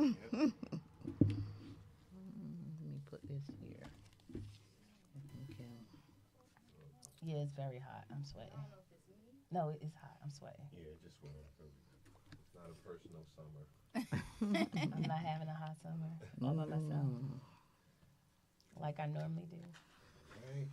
me put this here. Okay. Yeah, it's very hot. I'm sweating. No, it's hot. I'm sweating. Yeah, just went up. It's not a personal summer. I'm not having a hot summer all by myself like I normally do. Right.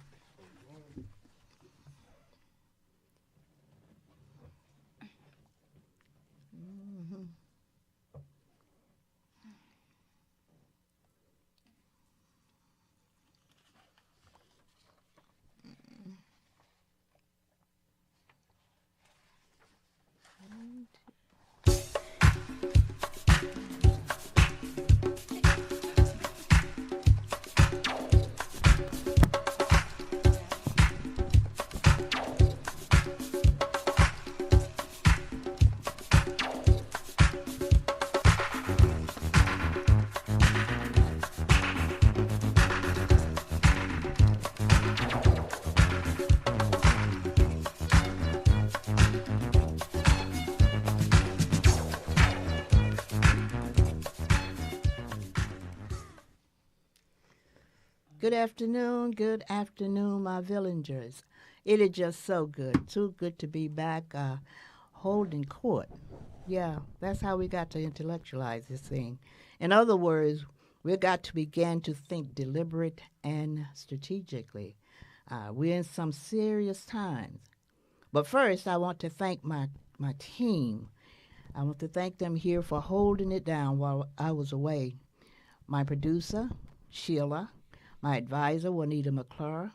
Good afternoon, my villagers. It is just so good, too good to be back holding court. Yeah, that's how we got to intellectualize this thing. In other words, we got to begin to think deliberate and strategically. We're in some serious times. But first, I want to thank my team. I want to thank them here for holding it down while I was away. My producer, Sheila, my advisor, Juanita McClure,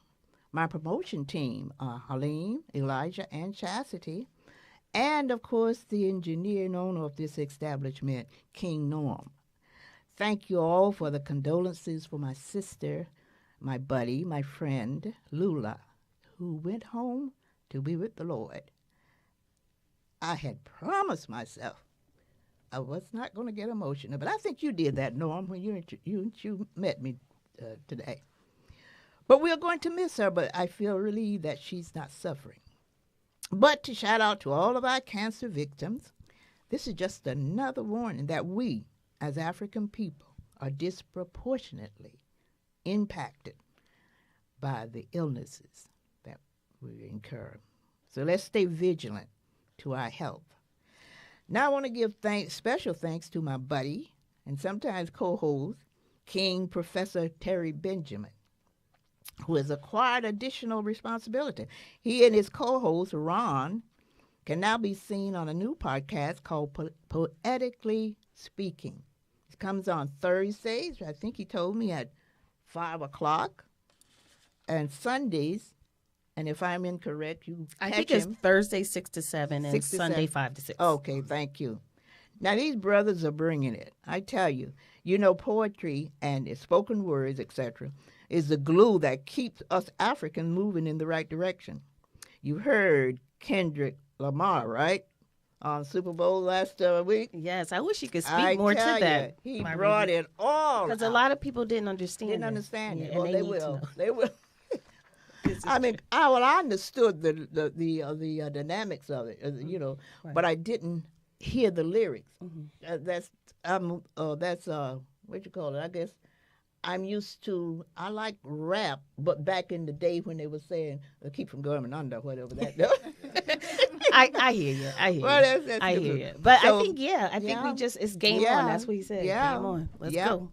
my promotion team, Helene, Elijah, and Chastity, and, of course, the engineer and owner of this establishment, King Norm. Thank you all for the condolences for my sister, my buddy, my friend, Lula, who went home to be with the Lord. I had promised myself I was not going to get emotional, but I think you did that, Norm, when you met me today. But we're going to miss her, but I feel relieved that she's not suffering. But to shout out to all of our cancer victims, this is just another warning that we, as African people, are disproportionately impacted by the illnesses that we incur. So let's stay vigilant to our health. Now I want to give special thanks to my buddy and sometimes co-host, King Professor Terry Benjamin, who has acquired additional responsibility. He and his co-host, Ron, can now be seen on a new podcast called Poetically Speaking. It comes on Thursdays, I think he told me, at 5 o'clock, and Sundays, and if I'm incorrect, you I catch think it's him. Thursday 6 to 7 and 6 to Sunday 7. 5 to 6. Okay, thank you. Now, these brothers are bringing it. I tell you, poetry and spoken words, etc., is the glue that keeps us Africans moving in the right direction. You heard Kendrick Lamar, right? On Super Bowl last week. Yes, I wish you could speak more to that. He brought it all because a lot of people didn't understand. Didn't understand it. Yeah, Well, and they need to will. know. They will. I mean, I understood the dynamics of it, Right. but I didn't hear the lyrics. Mhm. That's what you call it. I guess I'm used to. I like rap, but back in the day when they were saying "keep from going under," whatever that. I hear you. I hear Well, you. that's I hear good. you. But So, I think we just it's game on. That's what he said. Yeah. Game on. Let's Yeah. go.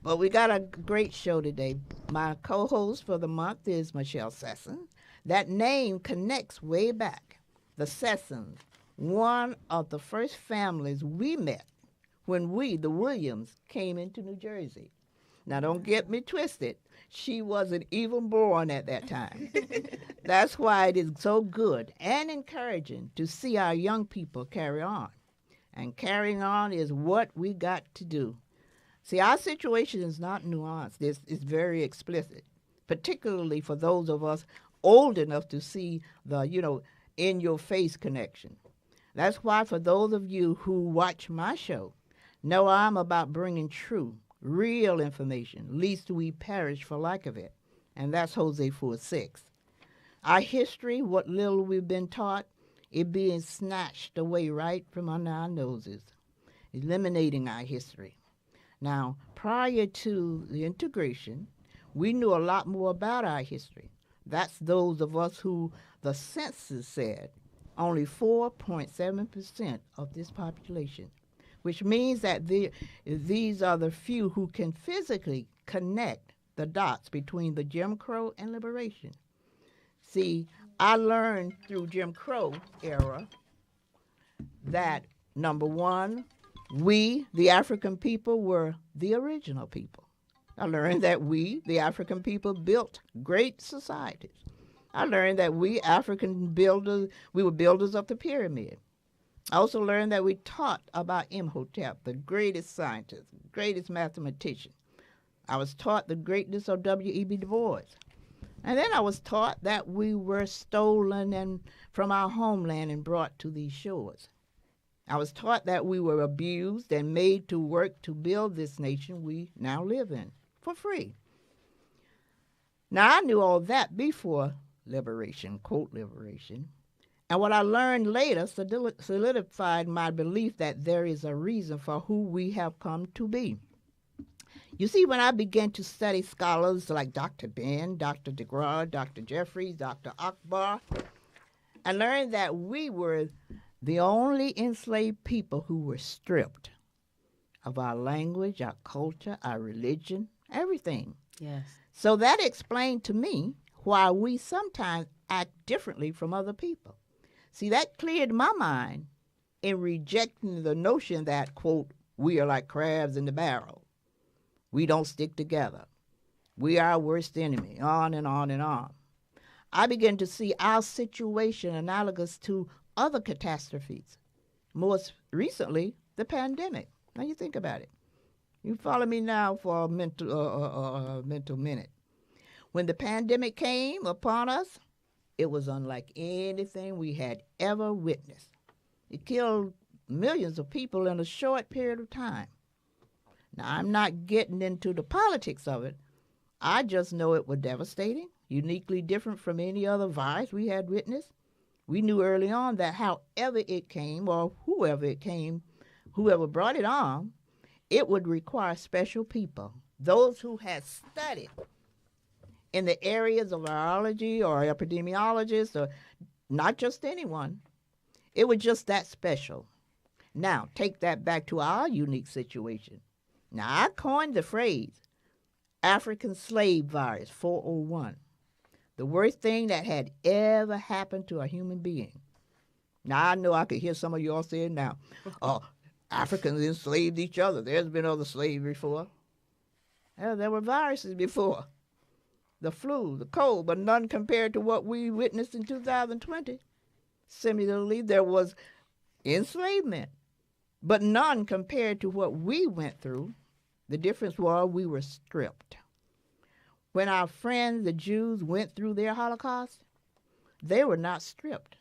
But we got a great show today. My co-host for the month is Michelle Sesson. That name connects way back. The Sessons, one of the first families we met when we, the Williams, came into New Jersey. Now, don't get me twisted. She wasn't even born at that time. That's why it is so good and encouraging to see our young people carry on. And carrying on is what we got to do. See, our situation is not nuanced. It's very explicit, particularly for those of us old enough to see the, in-your-face connection. That's why for those of you who watch my show, know I'm about bringing true, real information, lest we perish for lack of it. And that's Hosea 4:6. Our history, what little we've been taught, it being snatched away right from under our noses, eliminating our history. Now, prior to the integration, we knew a lot more about our history. That's those of us who the census said only 4.7% of this population, which means that these are the few who can physically connect the dots between the Jim Crow and liberation. See, I learned through Jim Crow era that, number one, we, the African people, were the original people. I learned that we, the African people, built great societies. I learned that we African builders, we were builders of the pyramid. I also learned that we taught about Imhotep, the greatest scientist, greatest mathematician. I was taught the greatness of W.E.B. Du Bois. And then I was taught that we were stolen from our homeland and brought to these shores. I was taught that we were abused and made to work to build this nation we now live in for free. Now, I knew all that before liberation, quote liberation, and what I learned later solidified my belief that there is a reason for who we have come to be. You see, when I began to study scholars like Dr. Ben, Dr. DeGraw, Dr. Jeffries, Dr. Akbar, I learned that we were the only enslaved people who were stripped of our language, our culture, our religion, everything. Yes. So that explained to me why we sometimes act differently from other people. See, that cleared my mind in rejecting the notion that, quote, we are like crabs in the barrel. We don't stick together. We are our worst enemy, on and on and on. I began to see our situation analogous to other catastrophes. Most recently, the pandemic. Now you think about it. You follow me now for a mental minute. When the pandemic came upon us, it was unlike anything we had ever witnessed. It killed millions of people in a short period of time. Now, I'm not getting into the politics of it. I just know it was devastating, uniquely different from any other virus we had witnessed. We knew early on that however it came, or whoever it came, whoever brought it on, it would require special people, those who had studied in the areas of virology or epidemiologists, or not just anyone. It was just that special. Now, take that back to our unique situation. Now, I coined the phrase African slave virus 401, the worst thing that had ever happened to a human being. Now, I know I could hear some of y'all saying now, oh, Africans enslaved each other. There's been other slavery before. Well, there were viruses before. The flu, the cold, but none compared to what we witnessed in 2020. Similarly, there was enslavement, but none compared to what we went through. The difference was we were stripped. When our friends, the Jews, went through their Holocaust, they were not stripped.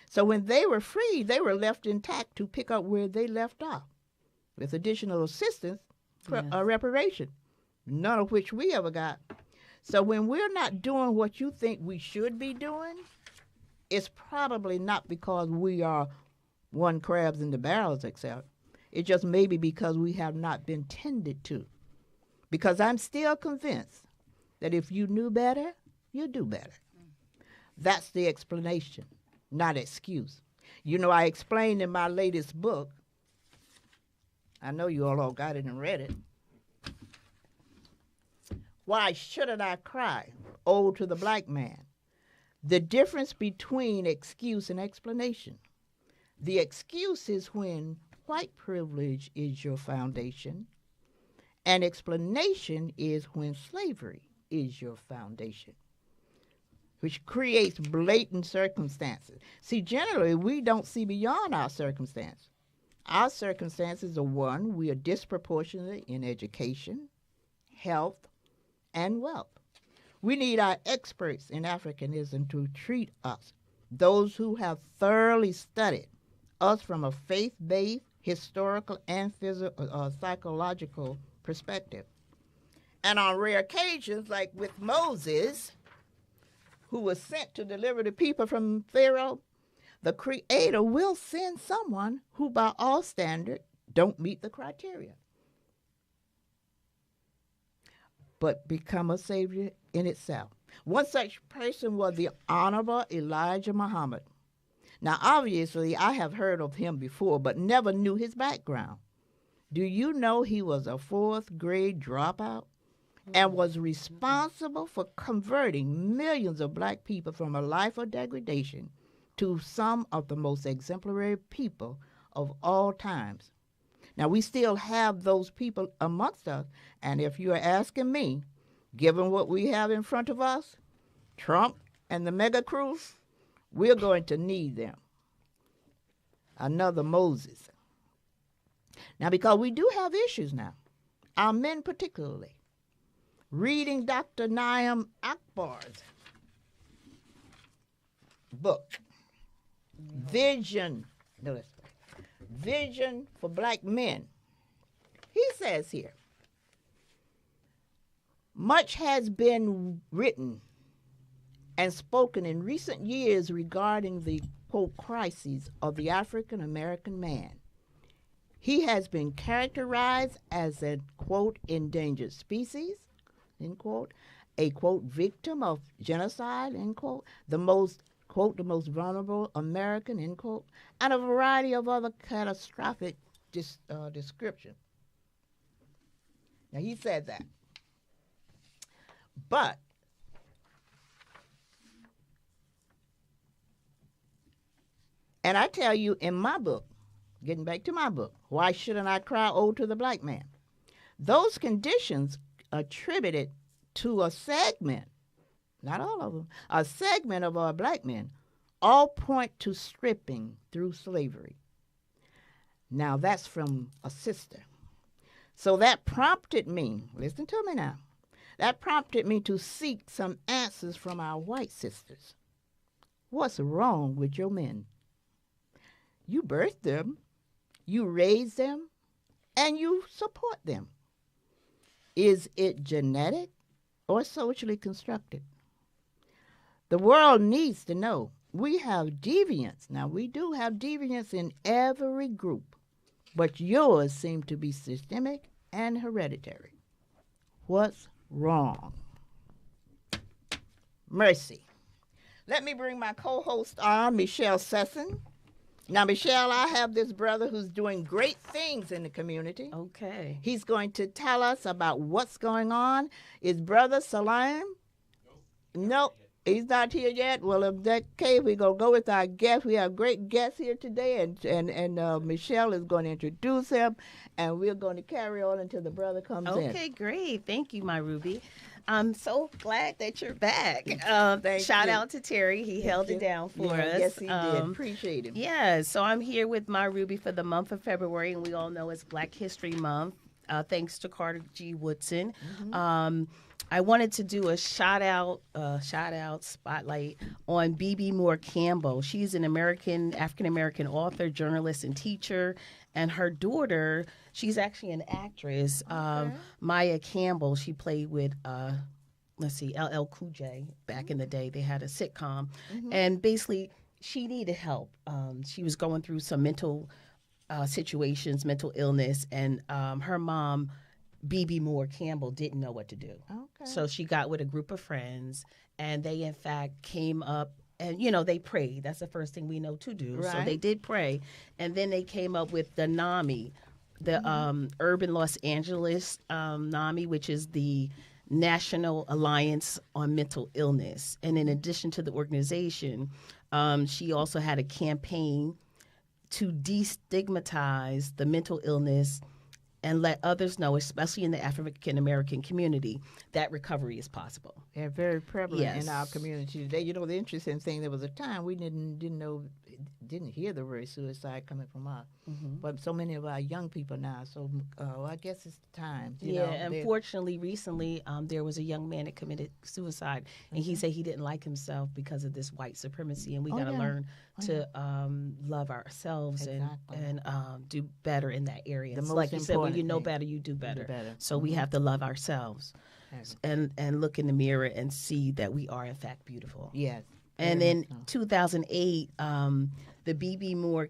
So when they were free, they were left intact to pick up where they left off, with additional assistance, reparation, none of which we ever got. So when we're not doing what you think we should be doing, it's probably not because we are one crabs in the barrels, etc. It just may be because we have not been tended to. Because I'm still convinced that if you knew better, you'd do better. That's the explanation, not excuse. You know, I explained in my latest book, I know you all got it and read it, Why Shouldn't I Cry? Ode to the Black Man. The difference between excuse and explanation. The excuse is when white privilege is your foundation, and explanation is when slavery is your foundation, which creates blatant circumstances. See, generally, we don't see beyond our circumstance. Our circumstances are one, we are disproportionate in education, health, and wealth. We need our experts in Africanism to treat us, those who have thoroughly studied us from a faith-based, historical, and psychological perspective. And on rare occasions, like with Moses, who was sent to deliver the people from Pharaoh, the Creator will send someone who, by all standards, don't meet the criteria. but become a savior in itself. One such person was the Honorable Elijah Muhammad. Now, obviously, I have heard of him before, but never knew his background. Do you know he was a fourth grade dropout and was responsible for converting millions of black people from a life of degradation to some of the most exemplary people of all times? Now, we still have those people amongst us, and if you're asking me, given what we have in front of us, Trump and the mega crew, we're going to need them. Another Moses. Now, because we do have issues now, our men particularly. Reading Dr. Naim Akbar's book, Vision for Black Men. He says here, much has been written and spoken in recent years regarding the, quote, crises of the African American man. He has been characterized as a, quote, endangered species, end quote, a, quote, victim of genocide, end quote, the most, quote, the most vulnerable American, end quote, and a variety of other catastrophic description. Now, he said that. But and I tell you in my book, getting back to my book, Why Shouldn't I Cry Ode to the Black Man? Those conditions attributed to a segment, not all of them, a segment of our black men, all point to stripping through slavery. Now that's from a sister. So that prompted me, listen to me now, that prompted me to seek some answers from our white sisters. What's wrong with your men? You birthed them, you raised them, and you support them. Is it genetic or socially constructed? The world needs to know we have deviance. Now, we do have deviance in every group, but yours seem to be systemic and hereditary. What's wrong? Mercy. Let me bring my co-host on, Michelle Sesson. Now, Michelle, I have this brother who's doing great things in the community. Okay. He's going to tell us about what's going on. Is Brother Salam? Nope. He's not here yet. Well, in that case, we're going to go with our guest. We have great guests here today, and Michelle is going to introduce him, and we're going to carry on until the brother comes in. Okay, great. Thank you, my Ruby. I'm so glad that you're back. Shout out to Terry. He held it down for us. Yes, he did. Appreciate him. Yeah, so I'm here with my Ruby for the month of February, and we all know it's Black History Month, thanks to Carter G. Woodson. Mm-hmm. I wanted to do a shout out spotlight on B.B. Moore Campbell. She's an African American author, journalist, and teacher. And her daughter, she's actually an actress, Maya Campbell. She played with, LL Cool J back in the day. They had a sitcom. Mm-hmm. And basically, she needed help. She was going through some mental situations, mental illness, and her mom, B.B. Moore Campbell, didn't know what to do. Okay. So she got with a group of friends, and they, in fact, came up, and, they prayed. That's the first thing we know to do. Right. So they did pray, and then they came up with the NAMI, the Urban Los Angeles NAMI, which is the National Alliance on Mental Illness. And in addition to the organization, she also had a campaign to destigmatize the mental illness and let others know, especially in the African American community, that recovery is possible. They're very prevalent in our community today. The interesting thing, there was a time we didn't hear the word suicide coming from us, but so many of our young people now. So I guess it's time. Unfortunately, recently there was a young man that committed suicide, and he said he didn't like himself because of this white supremacy, and we got to learn to love ourselves and do better in that area. It's like you said, when you know better, you do better. So we have to love ourselves and look in the mirror and see that we are, in fact, beautiful. Yes. And in 2008, the B.B. Moore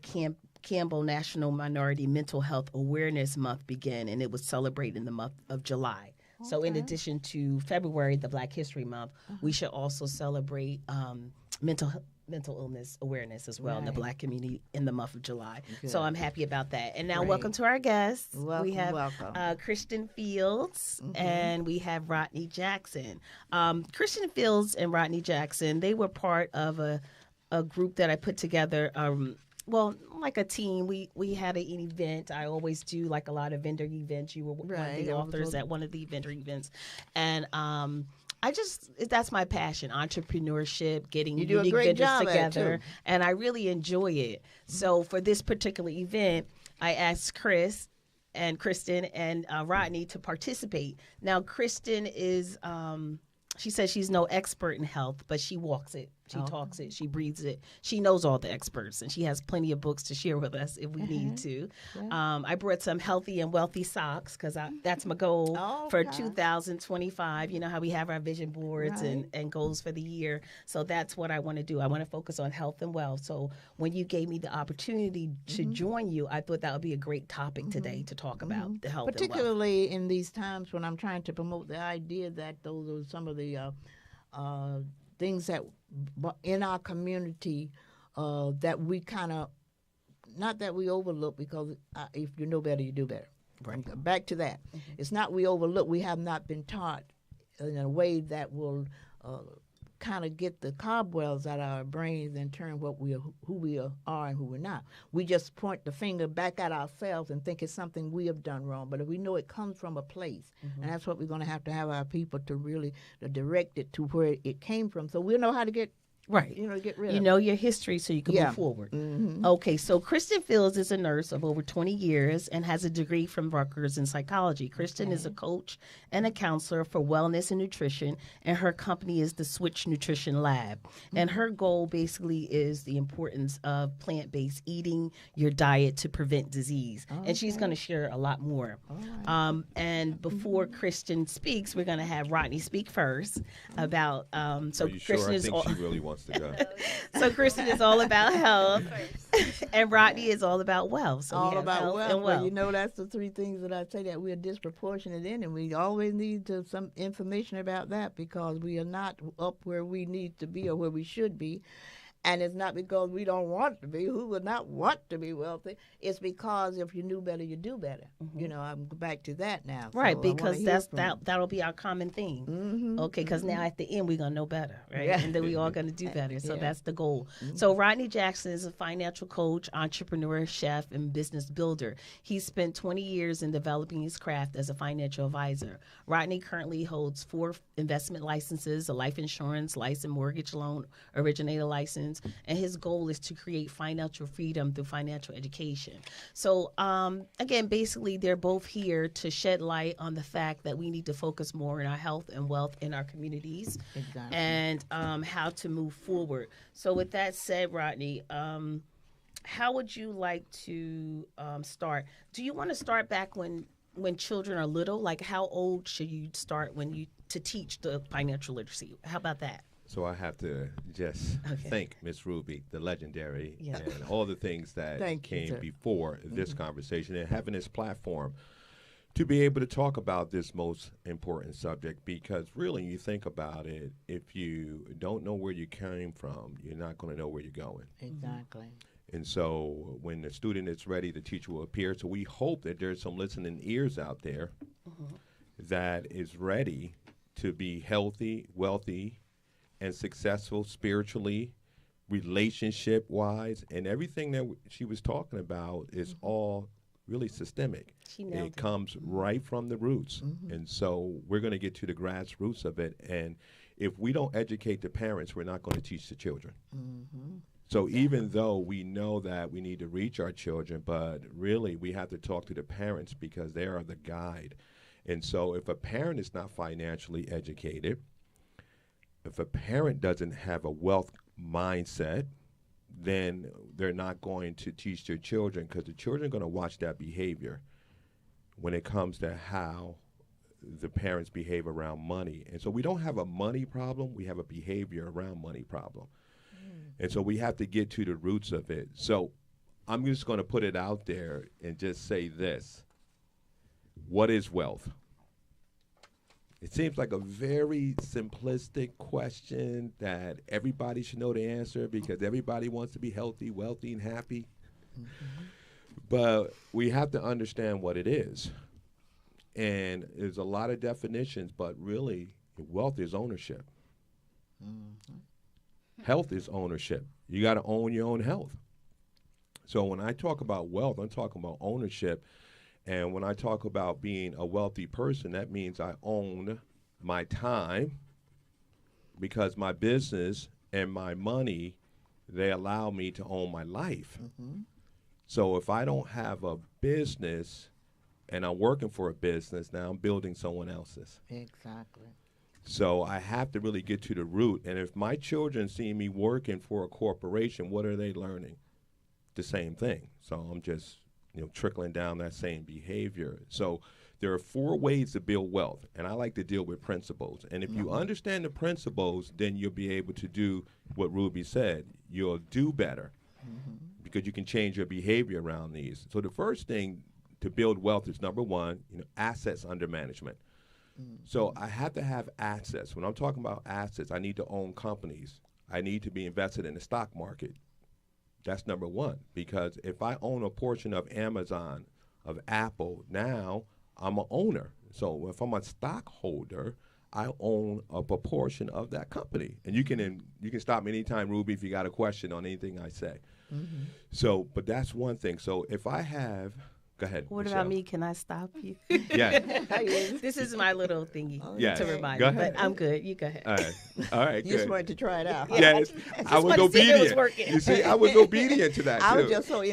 Campbell National Minority Mental Health Awareness Month began, and it was celebrated in the month of July So in Okay. addition to February, the Black History Month, we should also celebrate mental illness awareness as well in the Right. Black community in the month of July. Good. So I'm happy about that. And now Great. welcome to our guests. Welcome, we have welcome. Kristen Fields and we have Rodney Jackson. Kristen Fields and Rodney Jackson, they were part of a group that I put together. Well, like a team, we had an event. I always do like a lot of vendor events. You were one of Right. the authors at one of the vendor events, and that's my passion: entrepreneurship, getting You do a unique great vendors job at it, together, too. and I really enjoy it. So for this particular event, I asked Chris and Kristen and Rodney to participate. Now, Kristen is. She says she's no expert in health, but she walks it. She talks it. She breathes it. She knows all the experts, and she has plenty of books to share with us if we need to. I brought some healthy and wealthy socks because that's my goal for Okay. 2025. You know how we have our vision boards and goals for the year. So that's what I want to do. I want to focus on health and wealth. So when you gave me the opportunity to join you, I thought that would be a great topic today to talk about the health and wealth. Particularly in these times when I'm trying to promote the idea that those are some of the things that in our community that we kind of, not that we overlook, because if you know better, you do better. Right. Back to that. It's not we overlook. We have not been taught in a way that will kind of get the cobwebs out of our brains and turn who we are and who we're not. We just point the finger back at ourselves and think it's something we have done wrong. But if we know it comes from a place, and that's what we're going to have our people to really direct it to where it came from, so we'll know how to get Right. get rid You of know your history so you can Yeah. move forward. Mhm. Okay, so Kristen Fields is a nurse of over 20 years and has a degree from Rutgers in psychology. Kristen is a coach and a counselor for wellness and nutrition, and her company is the Switch Nutrition Lab. And her goal basically is the importance of plant-based eating, your diet to prevent disease. And she's going to share a lot more. And before Kristen speaks, we're going to have Rodney speak first about. So Are you Kristen sure? I is think all, she really wants to go. so Kristen is all about health, and Rodney is all about wealth. So we all have about health wealth. and Well, wealth. you know, that's the three things that I say that we're disproportionate in, and we always need some information about that because we are not up where we need to be or where we should be. And it's not because we don't want to be. Who would not want to be wealthy? It's because if you knew better, you do better. You know, I'm back to that now. So I Right, wanna because hear from you. that'll be our common theme. Mhm, Okay, because now at the end we're gonna know better, right? Yeah. And then we all gonna do better. So Yeah. that's the goal. So Rodney Jackson is a financial coach, entrepreneur, chef, and business builder. He's spent 20 years in developing his craft as a financial advisor. Rodney currently holds 4 investment licenses, a life insurance license, mortgage loan originator license, and his goal is to create financial freedom through financial education. So again, basically, they're both here to shed light on the fact that we need to focus more on our health and wealth in our communities Exactly. and how to move forward. So with that said, Rodney, how would you like to start? Do you want to start back when children are little? Like how old should you start to teach the financial literacy? How about that? So I have to just thank Miss Ruby, the legendary, Yeah. and all the things that Thank you, came sir. before this conversation and having this platform to be able to talk about this most important subject because really you think about it, if you don't know where you came from, you're not going to know where you're going. Exactly. And so when the student is ready, the teacher will appear. So we hope that there's some listening ears out there that is ready to be healthy, wealthy, and successful spiritually, relationship-wise, and everything that she was talking about is all really systemic. She nailed It comes right from the roots. And so we're going to get to the grassroots of it. And if we don't educate the parents, we're not going to teach the children. So even though we know that we need to reach our children, but really we have to talk to the parents because they are the guide. And so if a parent is not financially educated, if a parent doesn't have a wealth mindset, then they're not going to teach their children because the children are going to watch that behavior when it comes to how the parents behave around money. And so we don't have a money problem, we have a behavior around money problem. And so we have to get to the roots of it. So I'm just going to put it out there and just say this. What is wealth? It seems like a very simplistic question that everybody should know the answer because everybody wants to be healthy, wealthy, and happy. Mm-hmm. But we have to understand what it is. And there's a lot of definitions, but really, wealth is ownership. Mm-hmm. Health is ownership. You got to own your own health. So when I talk about wealth, I'm talking about ownership. And when I talk about being a wealthy person, that means I own my time because my business and my money, they allow me to own my life. Mm-hmm. So if I don't have a business and I'm working for a business, now I'm building someone else's. Exactly. So I have to really get to the root. And if my children see me working for a corporation, what are they learning? The same thing. So I'm just trickling down that same behavior. So there are 4 ways to build wealth, and I like to deal with principles. And if you understand the principles, then you'll be able to do what Ruby said. You'll do better because you can change your behavior around these. So the first thing to build wealth is, number 1, assets under management. So I have to have assets. When I'm talking about assets, I need to own companies. I need to be invested in the stock market. That's number 1, because if I own a portion of Amazon, of Apple, now I'm an owner. So if I'm a stockholder, I own a proportion of that company. And you can stop me anytime, Ruby, if you got a question on anything I say. Mm-hmm. So, but that's one thing. So if I have, go ahead. What Michelle. about me? Can I stop you? Yeah. This is my little thingy Yes. to remind Go you, ahead. but I'm good. You go ahead. All right, You just good. wanted to try it out. Yes, I was wanted to see if it was obedient. working. You see, I was obedient to that, I was too. just so he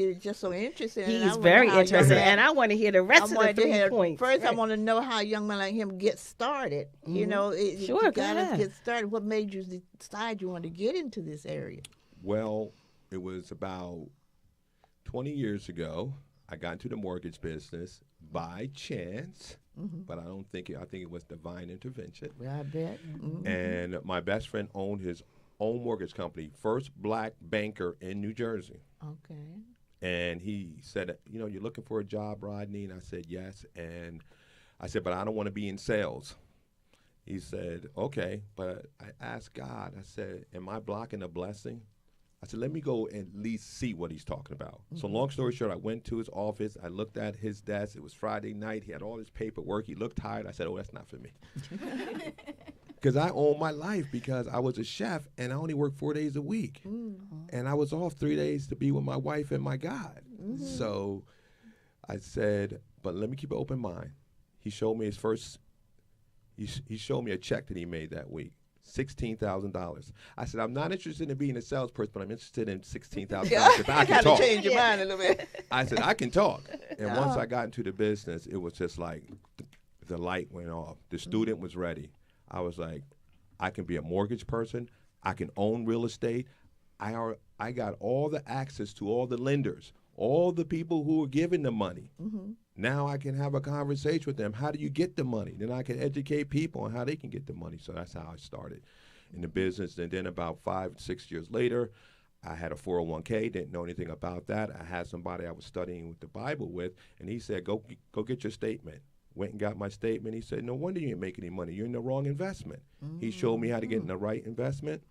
is just so interested. and I He's wonder very how young interested, man- and I want to hear the rest I of the wanted to 3 hear- points. First, I Right. want to know how a young man like him gets started. You know, Sure, you go gotta ahead. get started. What made you decide you wanted to get into this area? Well, it was about 20 years ago. I got into the mortgage business by chance, but I think it was divine intervention. I bet. Mm-hmm. And my best friend owned his own mortgage company, first black banker in New Jersey. Okay. And he said, you're looking for a job, Rodney? And I said, yes. And I said, but I don't want to be in sales. He said, okay. But I asked God, I said, am I blocking a blessing? I said, let me go and at least see what he's talking about. Mm-hmm. So long story short, I went to his office. I looked at his desk. It was Friday night. He had all his paperwork. He looked tired. I said, oh, that's not for me. Because I own my life because I was a chef and I only worked 4 days a week. Mm-hmm. And I was off 3 days to be with my wife and my God. Mm-hmm. So I said, but let me keep an open mind. He showed me he showed me a check that he made that week. $16,000. I said, I'm not interested in being a salesperson, but I'm interested in $16,000 if I can talk. Change your mind a little bit. I said, I can talk. And once I got into the business, it was just like the light went off. The student was ready. I was like, I can be a mortgage person. I can own real estate. I got all the access to all the lenders, all the people who are giving the money. Mm-hmm. Now I can have a conversation with them. How do you get the money? Then I can educate people on how they can get the money. So that's how I started in the business. And then about 5-6 years later, I had a 401k, didn't know anything about that. I had somebody I was studying with the Bible with, and he said, go get your statement. Went and got my statement. He said, no wonder you ain't making any money. You're in the wrong investment. Mm-hmm. He showed me how to get in the right investment.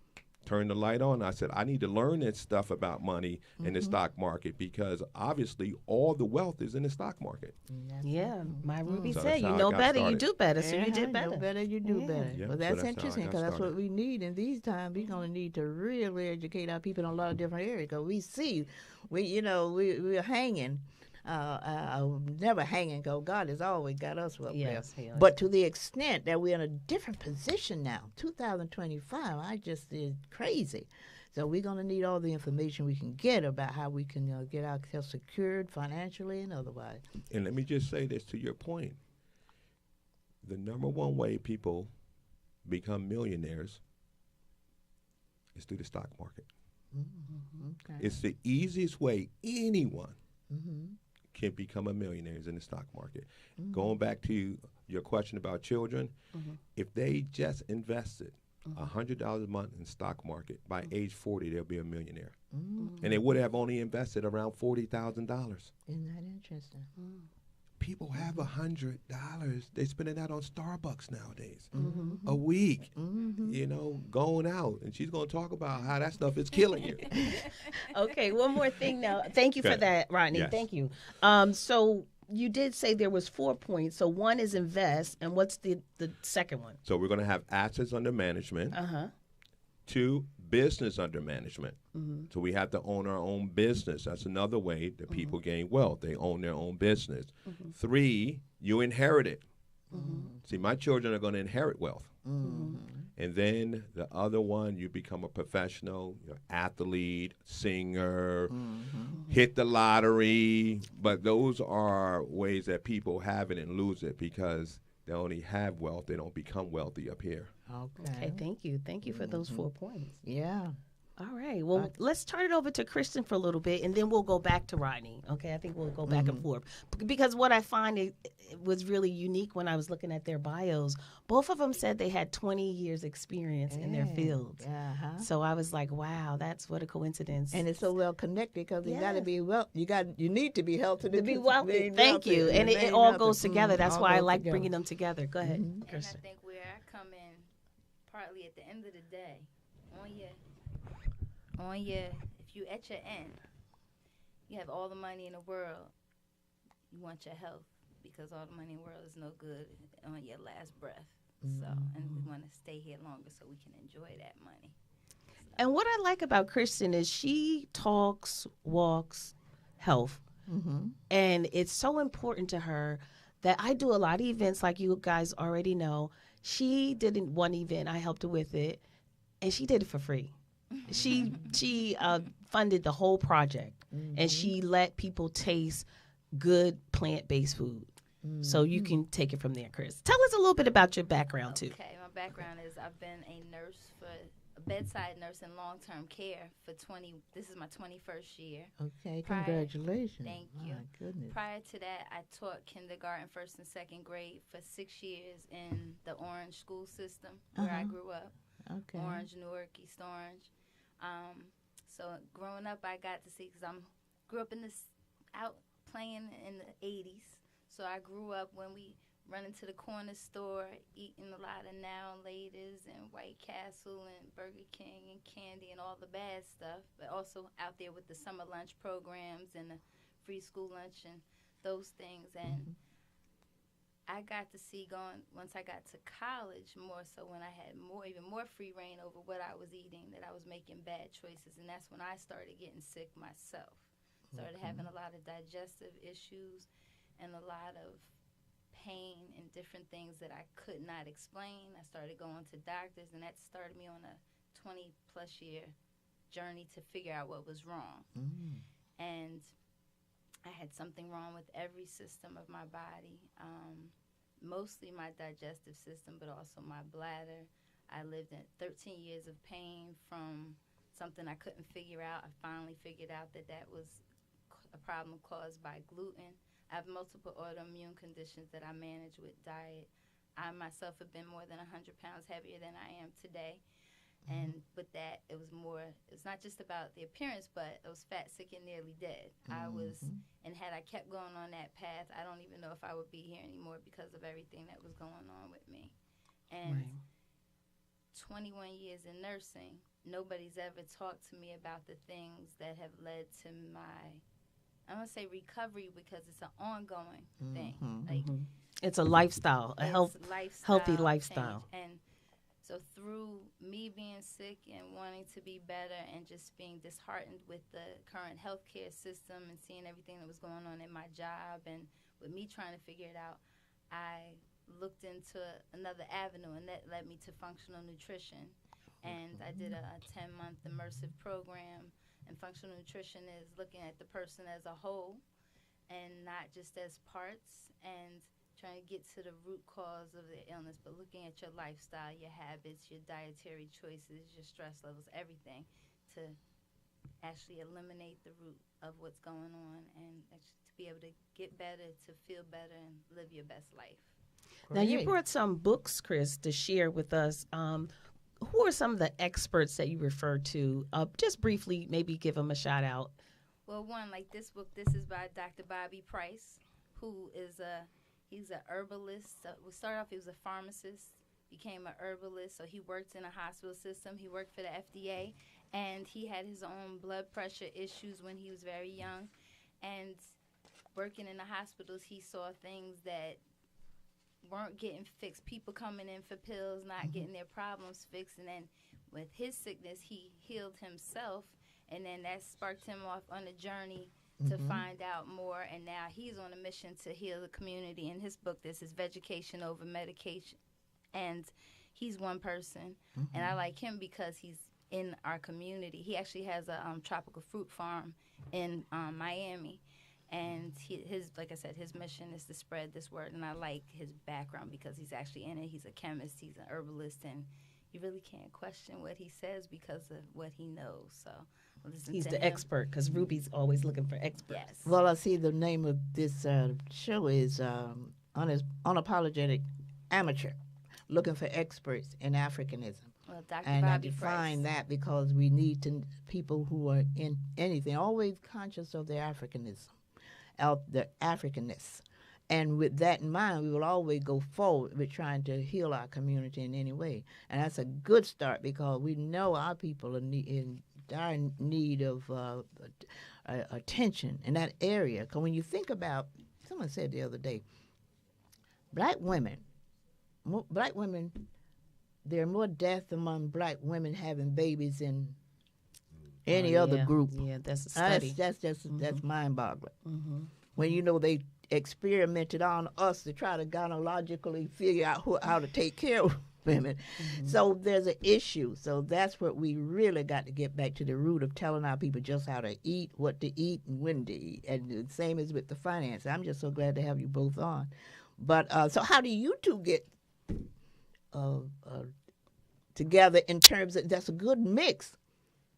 Turned the light on. I said, I need to learn this stuff about money in the stock market because obviously all the wealth is in the stock market. Yeah, my Ruby So said, that's you how I know got better, you started. do better, so you You did better. know better, you do better. Yeah, Well, so that's that's how I interesting got because that's what started. we need in these times. We're going to need to really educate our people in a lot of different areas because we see, we're hanging. Never hanging go. God has always got us up Yes, there. he But to the extent that we're in a different position now, 2025, I just is crazy. So we're going to need all the information we can get about how we can get ourselves secured financially and otherwise. And let me just say this to your point. The number one way people become millionaires is through the stock market. Mm-hmm. Okay. It's the easiest way anyone can become a millionaire is in the stock market. Mm-hmm. Going back to your question about children, if they just invested $100 a month in stock market, by age 40, they'll be a millionaire. And they would have only invested around $40,000. Isn't that interesting? people have $100. They're spending that on Starbucks nowadays. A week, you know, going out. And she's going to talk about how that stuff is killing you. Okay, one more thing now. Thank you for Good. that, Rodney. Yes. Thank you. So you did say there was 4 points. So one is invest, and what's the second one? So we're going to have assets under management. Uh-huh. 2, business under management. So we have to own our own business. That's another way that people gain wealth. They own their own business. 3, you inherit it. See, my children are going to inherit wealth. And then the other one, you become a professional, you're an athlete, singer, hit the lottery. But those are ways that people have it and lose it because they only have wealth. They don't become wealthy up here. Okay, thank you. Thank you for those 4 points. Yeah. All right. Well, let's turn it over to Kristen for a little bit, and then we'll go back to Rodney. Okay, I think we'll go back and forth. Because what I find it was really unique when I was looking at their bios, both of them said they had 20 years experience in their fields. So I was like, wow, that's what a coincidence. And it's so well connected because you got to Yes. be you need to be healthy to be wealthy. Thank you. And it all goes together. That's why I like bringing them together. Go ahead, And I Kristen. think where I come in, partly at the end of the day, if you at your end, you have all the money in the world, you want your health because all the money in the world is no good on your last breath. So, and we want to stay here longer so we can enjoy that money. And what I like about Kristen is she talks, walks, health. And it's so important to her that I do a lot of events like you guys already know. She did one event, I helped her with it, and she did it for free. She funded the whole project, and she let people taste good plant-based food. So you can take it from there, Chris. Tell us a little bit about your background, too. Okay, my background is I've been a nurse a bedside nurse in long-term care for this is my 21st year. Okay, Prior- congratulations. Thank you. My goodness. Prior to that, I taught kindergarten, 1st and 2nd grade for 6 years in the Orange school system where I grew up. Okay. Orange, Newark, East Orange. So growing up, I got to see, because I grew up out playing in the 80s. So I grew up when we run into the corner store, eating a lot of Now and Laters and White Castle and Burger King and candy and all the bad stuff, but also out there with the summer lunch programs and the free school lunch and those things. And I got to see once I got to college more so when I had even more free reign over what I was eating, that I was making bad choices. And that's when I started getting sick myself. Started having a lot of digestive issues and a lot of pain and different things that I could not explain. I started going to doctors, and that started me on a 20-plus year journey to figure out what was wrong. And I had something wrong with every system of my body, mostly my digestive system, but also my bladder. I lived in 13 years of pain from something I couldn't figure out. I finally figured out that was a problem caused by gluten. I have multiple autoimmune conditions that I manage with diet. I myself have been more than 100 pounds heavier than I am today. And with that, it's not just about the appearance, but I was fat, sick, and nearly dead. And had I kept going on that path, I don't even know if I would be here anymore because of everything that was going on with me. And 21 years in nursing, nobody's ever talked to me about the things that have led to I don't want to say recovery because it's an ongoing thing. It's a lifestyle, healthy lifestyle. Change. And so through me being sick and wanting to be better and just being disheartened with the current healthcare system and seeing everything that was going on in my job and with me trying to figure it out, I looked into another avenue, and that led me to functional nutrition. And I did a 10-month immersive program. And functional nutrition is looking at the person as a whole and not just as parts, and trying to get to the root cause of the illness, but looking at your lifestyle, your habits, your dietary choices, your stress levels, everything, to actually eliminate the root of what's going on and to be able to get better, to feel better, and live your best life. Now, you brought some books, Chris, to share with us. Who are some of the experts that you refer to? Just briefly, maybe give them a shout out. Well, one, like this book, this is by Dr. Bobby Price, who is he's a herbalist. So we started off, he was a pharmacist, became a herbalist. So he worked in a hospital system. He worked for the FDA, and he had his own blood pressure issues when he was very young. And working in the hospitals, he saw things that weren't getting fixed. People coming in for pills, not getting their problems fixed. And then with his sickness, he healed himself. And then that sparked him off on a journey to find out more. And now he's on a mission to heal the community. In his book, this is Vegetation Over Medication. And he's one person. And I like him because he's in our community. He actually has a tropical fruit farm in Miami. And his, like I said, his mission is to spread this word. And I like his background because he's actually in it. He's a chemist. He's an herbalist. And you really can't question what he says because of what he knows. So listen He's to the him. expert because Ruby's always looking for experts. Yes. Well, I see the name of this show is Unapologetic Amateur, looking for experts in Africanism. Well, Dr. And I Bobby define Price. that because we need to people who are in anything always conscious of their Africanism, their Africanness. And with that in mind, we will always go forward with trying to heal our community in any way. And that's a good start because we know our people are in dire need of attention in that area. Because when you think about, someone said the other day, black women, there are more deaths among black women having babies than any other group. Yeah, that's a study. That's mind-boggling. When you know they experimented on us to try to gynecologically figure out how to take care of women. So there's an issue. So that's what we really got to get back to the root of telling our people just how to eat, what to eat, and when to eat. And the same as with the finance. I'm just so glad to have you both on. But so how do you two get together in terms of, that's a good mix.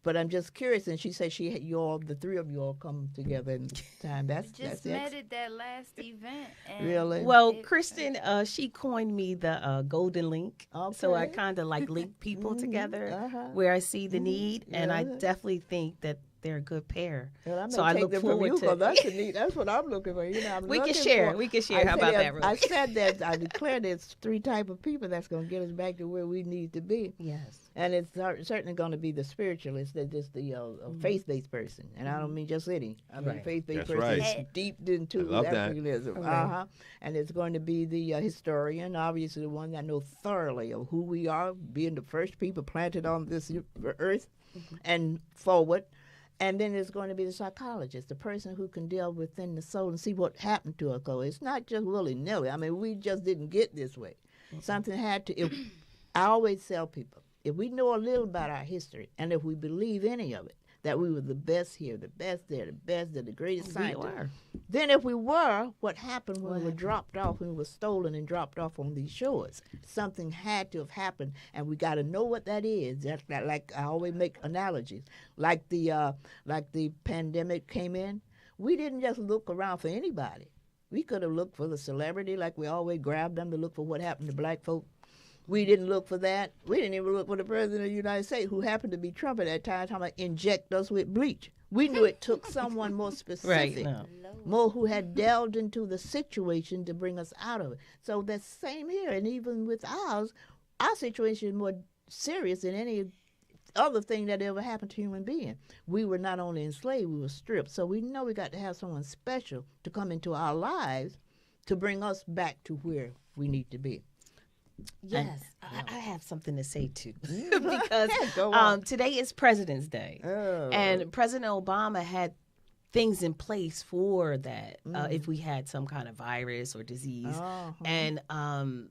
But I'm just curious, and she said the three of you all come together in time. That's Met at that last event. And really Well, Kristen, she coined me the golden link. So I Okay. kind of like link people together Uh-huh. where I see the need, and I Uh-huh. definitely think that they're a good pair. Well, I'm So gonna I take look them from forward you, to. 'cause that's the need. That's what I'm looking for. I'm We can looking share. for- We can share. How I about said, that, Ruby? I said that. I declared there's three type of people that's going to get us back to where we need to be. Yes. And it's certainly going to be the spiritualist, that just the faith-based person. And I don't mean just any. I mean Right. faith-based That's person right. is deep into I love that. Africanism. Right. And it's going to be the historian, obviously the one that knows thoroughly of who we are, being the first people planted on this earth and forward. And then there's going to be the psychologist, the person who can deal within the soul and see what happened to us. Because it's not just willy-nilly. I mean, we just didn't get this way. Something had to. I always tell people, if we know a little about our history, and if we believe any of it, that we were the best here, the best there, the best there, the greatest We scientists. are. Then if we were, what happened when we were dropped off, when we were stolen and dropped off on these shores? Something had to have happened, and we got to know what that is. That's like I always make analogies. Like the pandemic came in, we didn't just look around for anybody. We could have looked for the celebrity, like we always grabbed them to look for what happened to black folk. We didn't look for that. We didn't even look for the president of the United States, who happened to be Trump at that time, talking about inject us with bleach. We knew it took someone more specific, No. more who had delved into the situation to bring us out of it. So that's same here, and even with ours, our situation is more serious than any other thing that ever happened to human being. We were not only enslaved, we were stripped. So we know we got to have someone special to come into our lives to bring us back to where we need to be. Yes, I have something to say too, because Go on. today is President's Day, Oh. and President Obama had things in place for that if we had some kind of virus or disease, and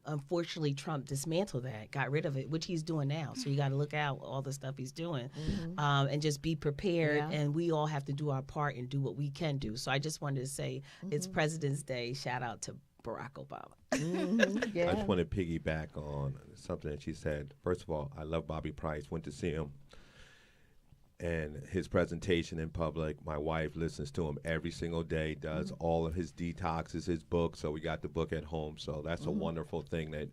unfortunately Trump dismantled that, got rid of it, which he's doing now. So you got to look out all the stuff he's doing, and just be prepared. Yeah. And we all have to do our part and do what we can do. So I just wanted to say it's President's Day. Shout out to Barack Obama. I Yeah. just want to piggyback on something that she said. First of all, I love Bobby Price. Went to see him. And his presentation in public, my wife listens to him every single day, does all of his detoxes, his book. So we got the book at home. So that's a wonderful thing that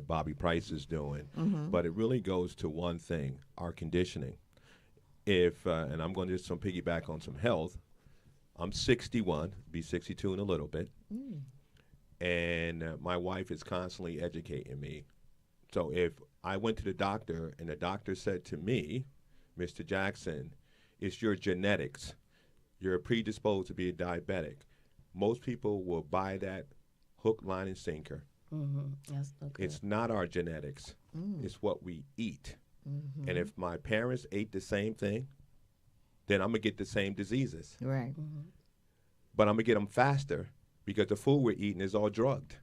Bobby Price is doing. But it really goes to one thing, our conditioning. If, and I'm going to just piggyback on some health, I'm 61, be 62 in a little bit. Mm. And my wife is constantly educating me. So if I went to the doctor and the doctor said to me, Mr. Jackson, it's your genetics. You're predisposed to be a diabetic. Most people will buy that hook, line, and sinker. That's okay. It's not our genetics. It's what we eat. And if my parents ate the same thing, then I'm going to get the same diseases. Right. But I'm going to get them faster because the food we're eating is all drugged.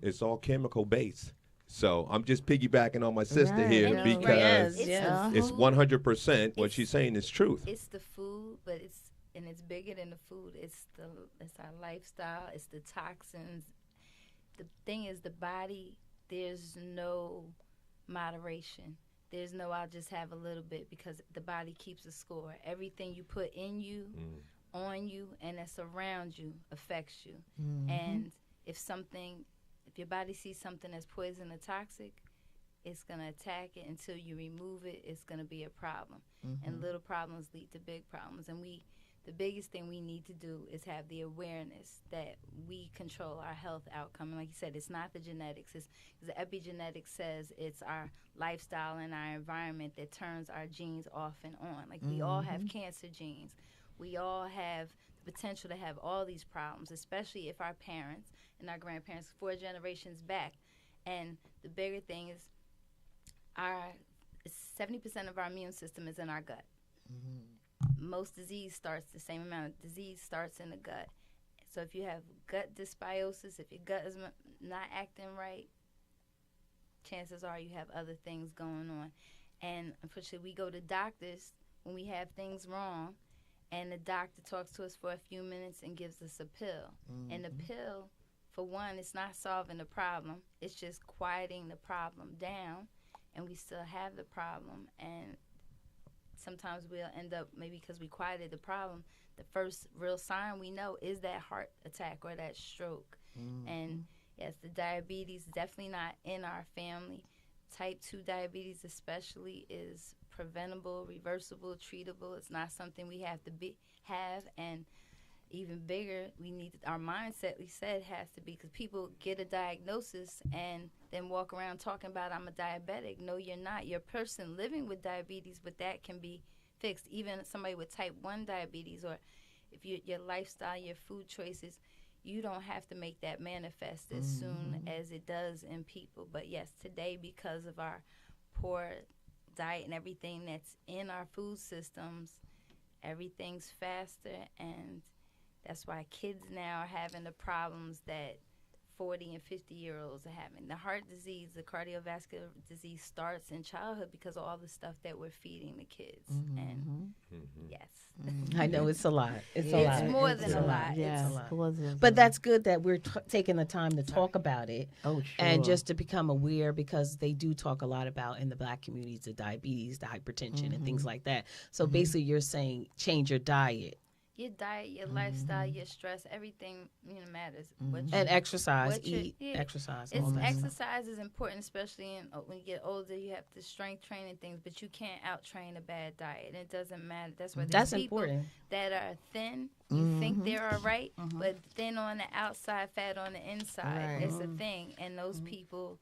It's all chemical based. So I'm just piggybacking on my sister Right, here yeah. because Yes. it's 100% what she's saying is truth. It's the food, but it's bigger than the food. It's our lifestyle. It's the toxins. The thing is, the body. There's no moderation. There's no I'll just have a little bit, because the body keeps a score. Everything you put in you, on you, and that's around you affects you. And if your body sees something that's poison or toxic, it's going to attack it. Until you remove it, it's going to be a problem. And little problems lead to big problems. And the biggest thing we need to do is have the awareness that we control our health outcome. And like you said, it's not the genetics. The epigenetics says it's our lifestyle and our environment that turns our genes off and on. Like we all have cancer genes. We all have the potential to have all these problems, especially if our parents and our grandparents 4 generations back. And the bigger thing is 70% of our immune system is in our gut. Most disease starts, the same amount of disease starts in the gut. So if you have gut dysbiosis, if your gut is not acting right, chances are you have other things going on. And unfortunately, we go to doctors when we have things wrong, and the doctor talks to us for a few minutes and gives us a pill. And the pill, for one, it's not solving the problem. It's just quieting the problem down, and we still have the problem. And sometimes we'll end up, maybe because we quieted the problem, the first real sign we know is that heart attack or that stroke. And yes, the diabetes definitely not in our family. Type 2 diabetes especially is preventable, reversible, treatable. It's not something we have to have. And even bigger, we need our mindset, we said, has to be, because people get a diagnosis and then walk around talking about I'm a diabetic. No, you're not. You're a person living with diabetes, but that can be fixed. Even somebody with type 1 diabetes, or if your lifestyle, your food choices, you don't have to make that manifest as soon as it does in people. But yes, today, because of our poor diet and everything that's in our food systems, everything's faster, and that's why kids now are having the problems that 40 and 50-year-olds are having. The heart disease, the cardiovascular disease starts in childhood because of all the stuff that we're feeding the kids. And yes. I know it's a lot. It's a lot. It's more than a lot. Yeah. It's a lot. But that's good that we're taking the time to talk about it. Oh, sure. And just to become aware, because they do talk a lot about in the Black communities the diabetes, the hypertension, and things like that. So basically you're saying change your diet. Your diet, your lifestyle, your stress, everything matters. And exercise, exercise. exercise. All that stuff. Exercise is important, especially when you get older. You have to strength train and things, but you can't out train a bad diet. And it doesn't matter. That's why there's people important. that are thin. You think they're all right, but thin on the outside, fat on the inside. Right. It's a thing, and those people,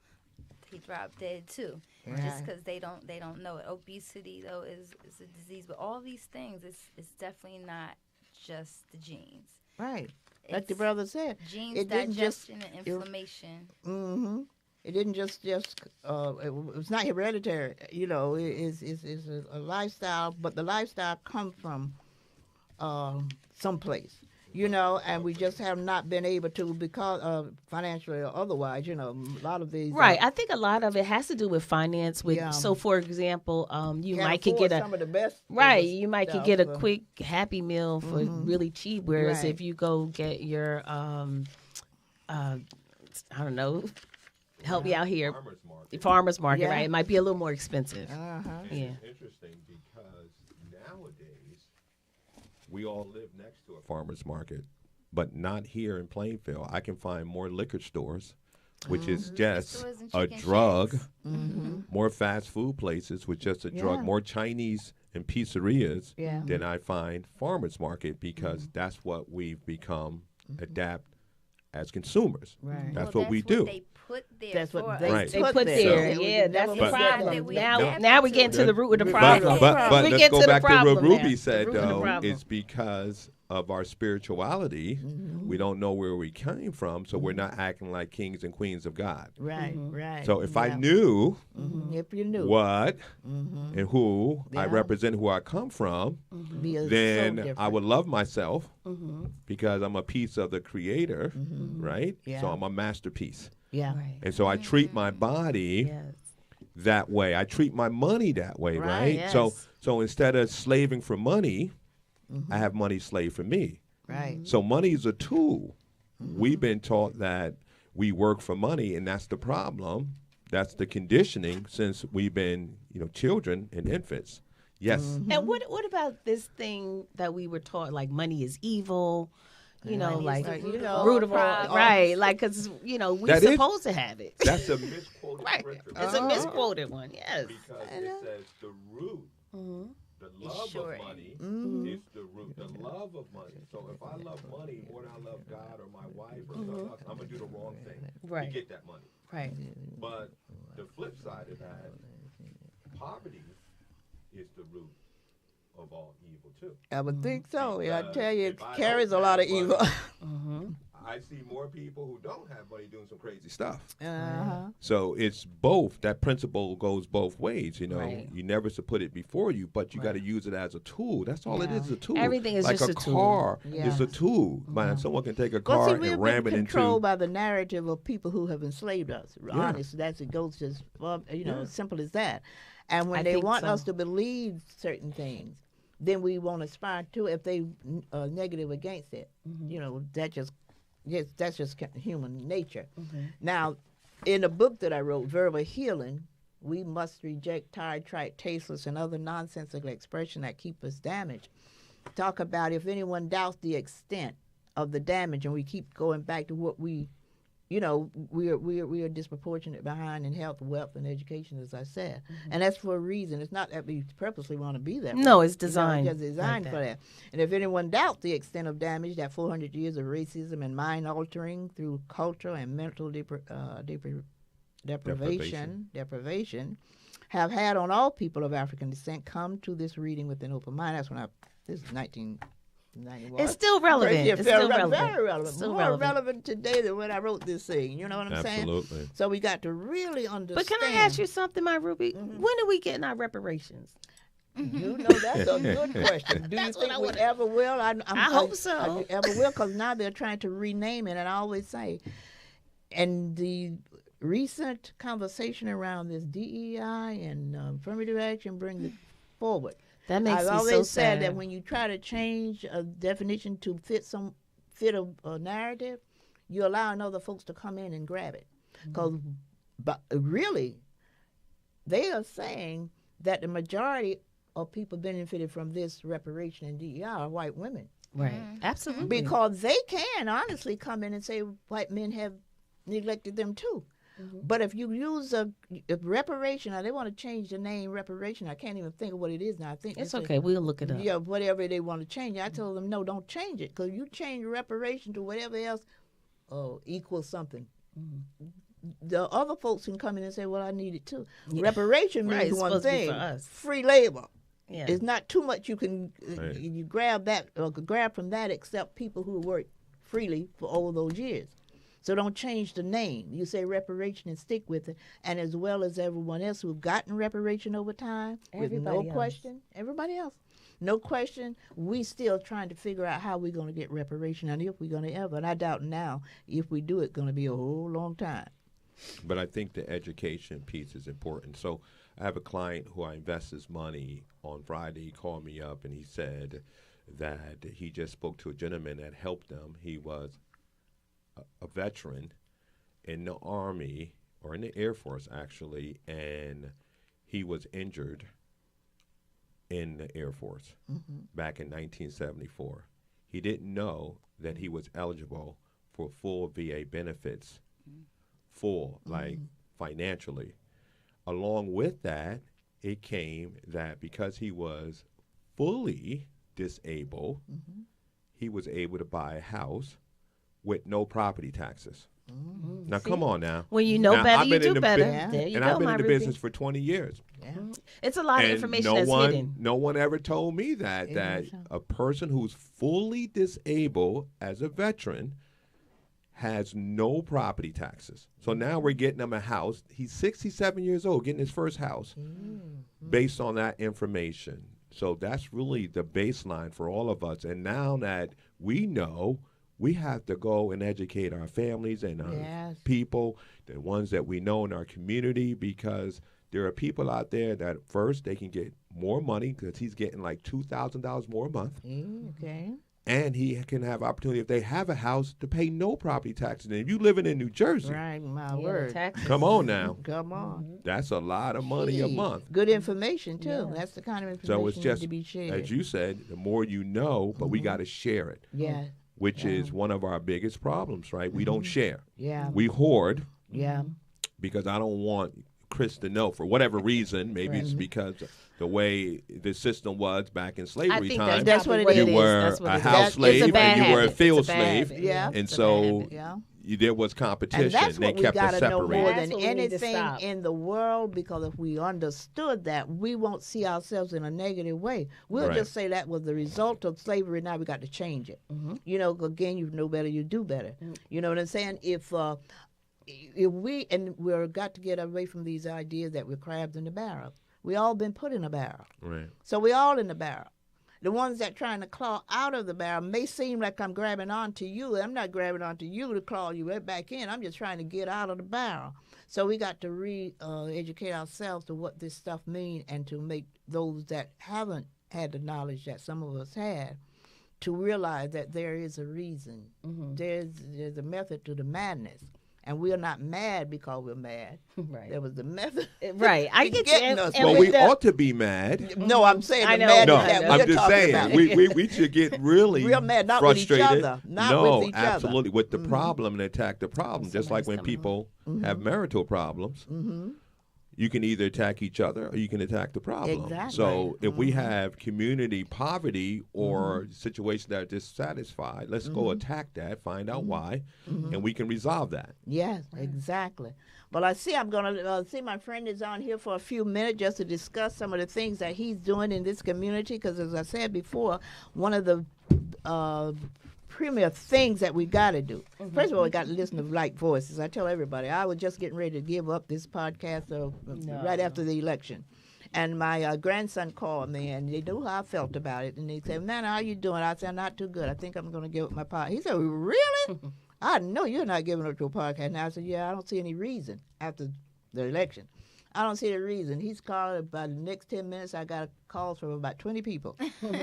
they drop dead too, just because they don't know it. Obesity though is a disease, but all these things, it's definitely not just the genes. Right. Like the brother said. Genes, digestion, and inflammation. It didn't just it was not hereditary. You know, it's a lifestyle, but the lifestyle comes from someplace. You know, and we just have not been able to, because financially or otherwise, you know, a lot of these. Right. I think a lot of it has to do with finance. So, for example, you might could get some of the best. You might could get a quick Happy Meal for really cheap. Whereas if you go get your, I don't know, help me out here, farmer's market, right? It might be a little more expensive. Yeah. It's interesting because nowadays we all live next to a farmer's market, but not here in Plainfield. I can find more liquor stores, which is just a drug, more fast food places with just a drug, more Chinese and pizzerias Yeah. than I find farmers market, because that's what we've become, adapt as consumers. Right. That's Well, what we that's do. They put there That's for what us. they Right. They put put there. there. Yeah, that's Never the But- forget problem. that. Now we get to the root of the problem. But We let's get go to the back to problem what Ruby now. said, The root of the though. problem. It's because of our spirituality. We don't know where we came from, so we're not acting like kings and queens of God. Right, right. So if I Yeah. knew If you knew. what and who I Yeah. represent, who I come from, Be so then I different. would love myself because I'm a piece of the Creator, right? Yeah. So I'm a masterpiece. Yeah. Right. And so I treat my body Yes. that way. I treat my money that way, Right, right? yes. So instead of slaving for money, I have money slave for me. Right. So money is a tool. We've been taught that we work for money, and that's the problem. That's the conditioning since we've been, children and infants. Yes. And what about this thing that we were taught, like money is evil? Like the root of root all of all, problems. right? Like, because we're That is- supposed to have it. That's a misquoted Right. scripture. It's a misquoted one. Yes. Because it says the root, the love short. of money is the root, the love of money. So if I love money more than I love God or my wife or something else, I'm going to do the wrong thing Right. to get that money. Right. But the flip side of that, poverty is the root of all evil too. I would think so. Yeah, I Because tell you, it if I carries a don't lot of have evil. money, I see more people who don't have money doing some crazy stuff. Uh-huh. So it's both. That principle goes both ways. Right. You never to put it before you, but you got to use it as a tool. That's all it Yeah. is, a tool. Everything is like just a a tool. car. Yeah. It's a tool. Man, someone can take a Well, car see, and we've ram been it controlled into. by the narrative of people who have enslaved us. Yeah. Honest, that's it goes just as simple as that. And when I they think want so. us to believe certain things, then we won't aspire to. If they negative against it, that's just human nature. Now, in the book that I wrote, Verbal Healing, we must reject tired, trite, tasteless, and other nonsensical expression that keep us damaged. Talk about if anyone doubts the extent of the damage, and we keep going back to what we are disproportionate behind in health, wealth, and education, as I said. And that's for a reason. It's not that we purposely want to be that way. No, it's designed. It's just designed like for that. And if anyone doubts the extent of damage that 400 years of racism and mind altering through cultural and mental deprivation have had on all people of African descent, come to this reading with an open mind. This is 1991. It's still relevant. Yeah, It's still very relevant. Very relevant. Still More relevant. relevant today than when I wrote this thing. You know what I'm saying? Absolutely. So we got to really understand. But can I ask you something, my Ruby? When are we getting our reparations? You know, that's a good question. Do you That's what think I we wanna- ever will? I hope so. I ever will, because now they're trying to rename it. And I always say, and the recent conversation around this DEI and affirmative action brings it forward. That makes I've me always so said sad. that when you try to change a definition to fit a narrative, you allow other folks to come in and grab it. Because really, they are saying that the majority of people benefited from this reparation in DEI are white women. Right. Absolutely. Because they can honestly come in and say white men have neglected them too. But if you use a reparation, now they want to change the name reparation. I can't even think of what it is now. I think It's okay. We'll look it up. Yeah, whatever they want to change. I told them, no, don't change it, because you change reparation to whatever else equals something. The other folks can come in and say, well, I need it too. Yeah. Reparation Right, means it's one supposed to be thing, for us. free labor. Yeah. It's not too much you can Right. you grab that or grab from that, except people who work freely for all those years. So don't change the name. You say reparation and stick with it. And as well as everyone else who've gotten reparation over time, with Everybody no else. question, everybody else, no question, we still trying to figure out how we're going to get reparation and if we're going to ever. And I doubt now, if we do it, going to be a whole long time. But I think the education piece is important. So I have a client who I invest his money on Friday. He called me up and he said that he just spoke to a gentleman that helped them. He was a veteran in the Army or in the Air Force, actually, and he was injured in the Air Force back in 1974. He didn't know that he was eligible for full VA benefits, like financially. Along with that, it came that because he was fully disabled, he was able to buy a house with no property taxes. Now, See? come on now. When you know Now, better, I've you been in do the better. Yeah. There you and go, I've been my in the Ruby. business for 20 years. Yeah. It's a lot of And information no that's one, hidden. no one ever told me that Isn't that it so? a person who's fully disabled as a veteran has no property taxes. So now we're getting him a house. He's 67 years old, getting his first house based on that information. So that's really the baseline for all of us. And now that we know, we have to go and educate our families and our Yes. people, the ones that we know in our community, because there are people out there that first they can get more money because he's getting like $2,000 more a month. Okay. And he can have opportunity if they have a house to pay no property taxes. And if you living in New Jersey, Right, my Yeah, the word. taxes. come on now, Come on. that's a lot of money a Gee, month. Good information too. Yeah. That's the kind of information So it's just, to be shared. as you said, the more you know, but we got to share it, Yeah, which is one of our biggest problems, right? We don't share. yeah, We hoard yeah. because I don't want Chris to know for whatever reason. Maybe it's because the way the system was back in slavery think time. That's what probably it you is. were That's what a it is. house It's a slave bad and you were a habit. field It's a bad slave. habit. Yeah. And It's a bad so habit. Yeah. there was And competition. that's They what we kept got us to know more separated. That's than what we need to anything stop. in the world, because if we understood that, we won't see ourselves in a negative way. We'll Right. just say that was the result of slavery. Now we got to change it. You know, again, you know better, you do better. You know what I'm saying? If we, and we're got to get away from these ideas that we're crabs in the barrel. We all been put in a barrel. Right. So we all in the barrel. The ones that trying to claw out of the barrel may seem like I'm grabbing onto you. I'm not grabbing onto you to claw you right back in. I'm just trying to get out of the barrel. So we got to educate ourselves to what this stuff means, and to make those that haven't had the knowledge that some of us had to realize that there is a reason. There's a method to the madness. And we're not mad because we're mad. Right. There was a method. Right. I to get you. getting us And Well, with we the- ought to be mad. No, I'm saying I the know. madness No, that I we're I'm just talking saying about. we should get really Real mad, not with each frustrated. other, not no, with each other. absolutely, with the problem and attack the problem. When Just like when somebody's coming people have marital problems, you can either attack each other or you can attack the problem. Exactly. So if we have community poverty or situations that are dissatisfied, let's go attack that, find out why, and we can resolve that. Yes, exactly. Well, I see I'm going to see my friend is on here for a few minutes just to discuss some of the things that he's doing in this community, because as I said before, one of the premier things that we got to do. First of all, we got to listen to Black voices. I tell everybody, I was just getting ready to give up this podcast right after the election. And my grandson called me, and they knew how I felt about it. And they said, "Nana, how you doing?" I said, "Not too good. I think I'm going to give up my podcast." He said, "Really?" I know you're not giving up your podcast. And I said, "Yeah, I don't see any reason after the election. I don't see the reason." He's called about the next 10 minutes. I got calls from about 20 people.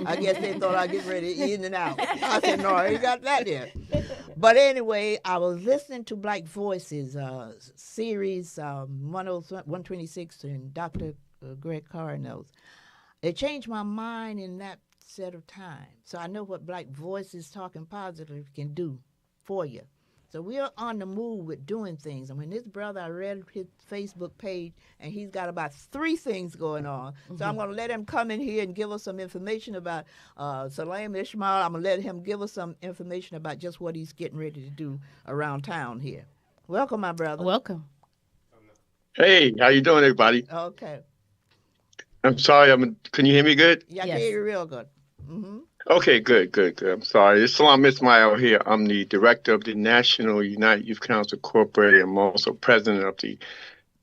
I guess they thought I'd get ready in and out. I said, "No, I ain't got that yet." But anyway, I was listening to Black Voices series 126 and Dr. Greg Cardinals. It changed my mind in that set of time. So I know what Black Voices talking positive can do for you. So we're on the move with doing things. And when this brother, I read his Facebook page, and he's got about 3 things going on. So I'm going to let him come in here and give us some information about Salam Ishmael. I'm going to let him give us some information about just what he's getting ready to do around town here. Welcome, my brother. Welcome. Hey, how you doing, everybody? Okay. I'm sorry. Can you hear me good? Yeah, I Yes. can hear you real good. Mm-hmm. Okay, good. I'm sorry. It's Salam Ismail here. I'm the director of the National United Youth Council Incorporated. I'm also president of the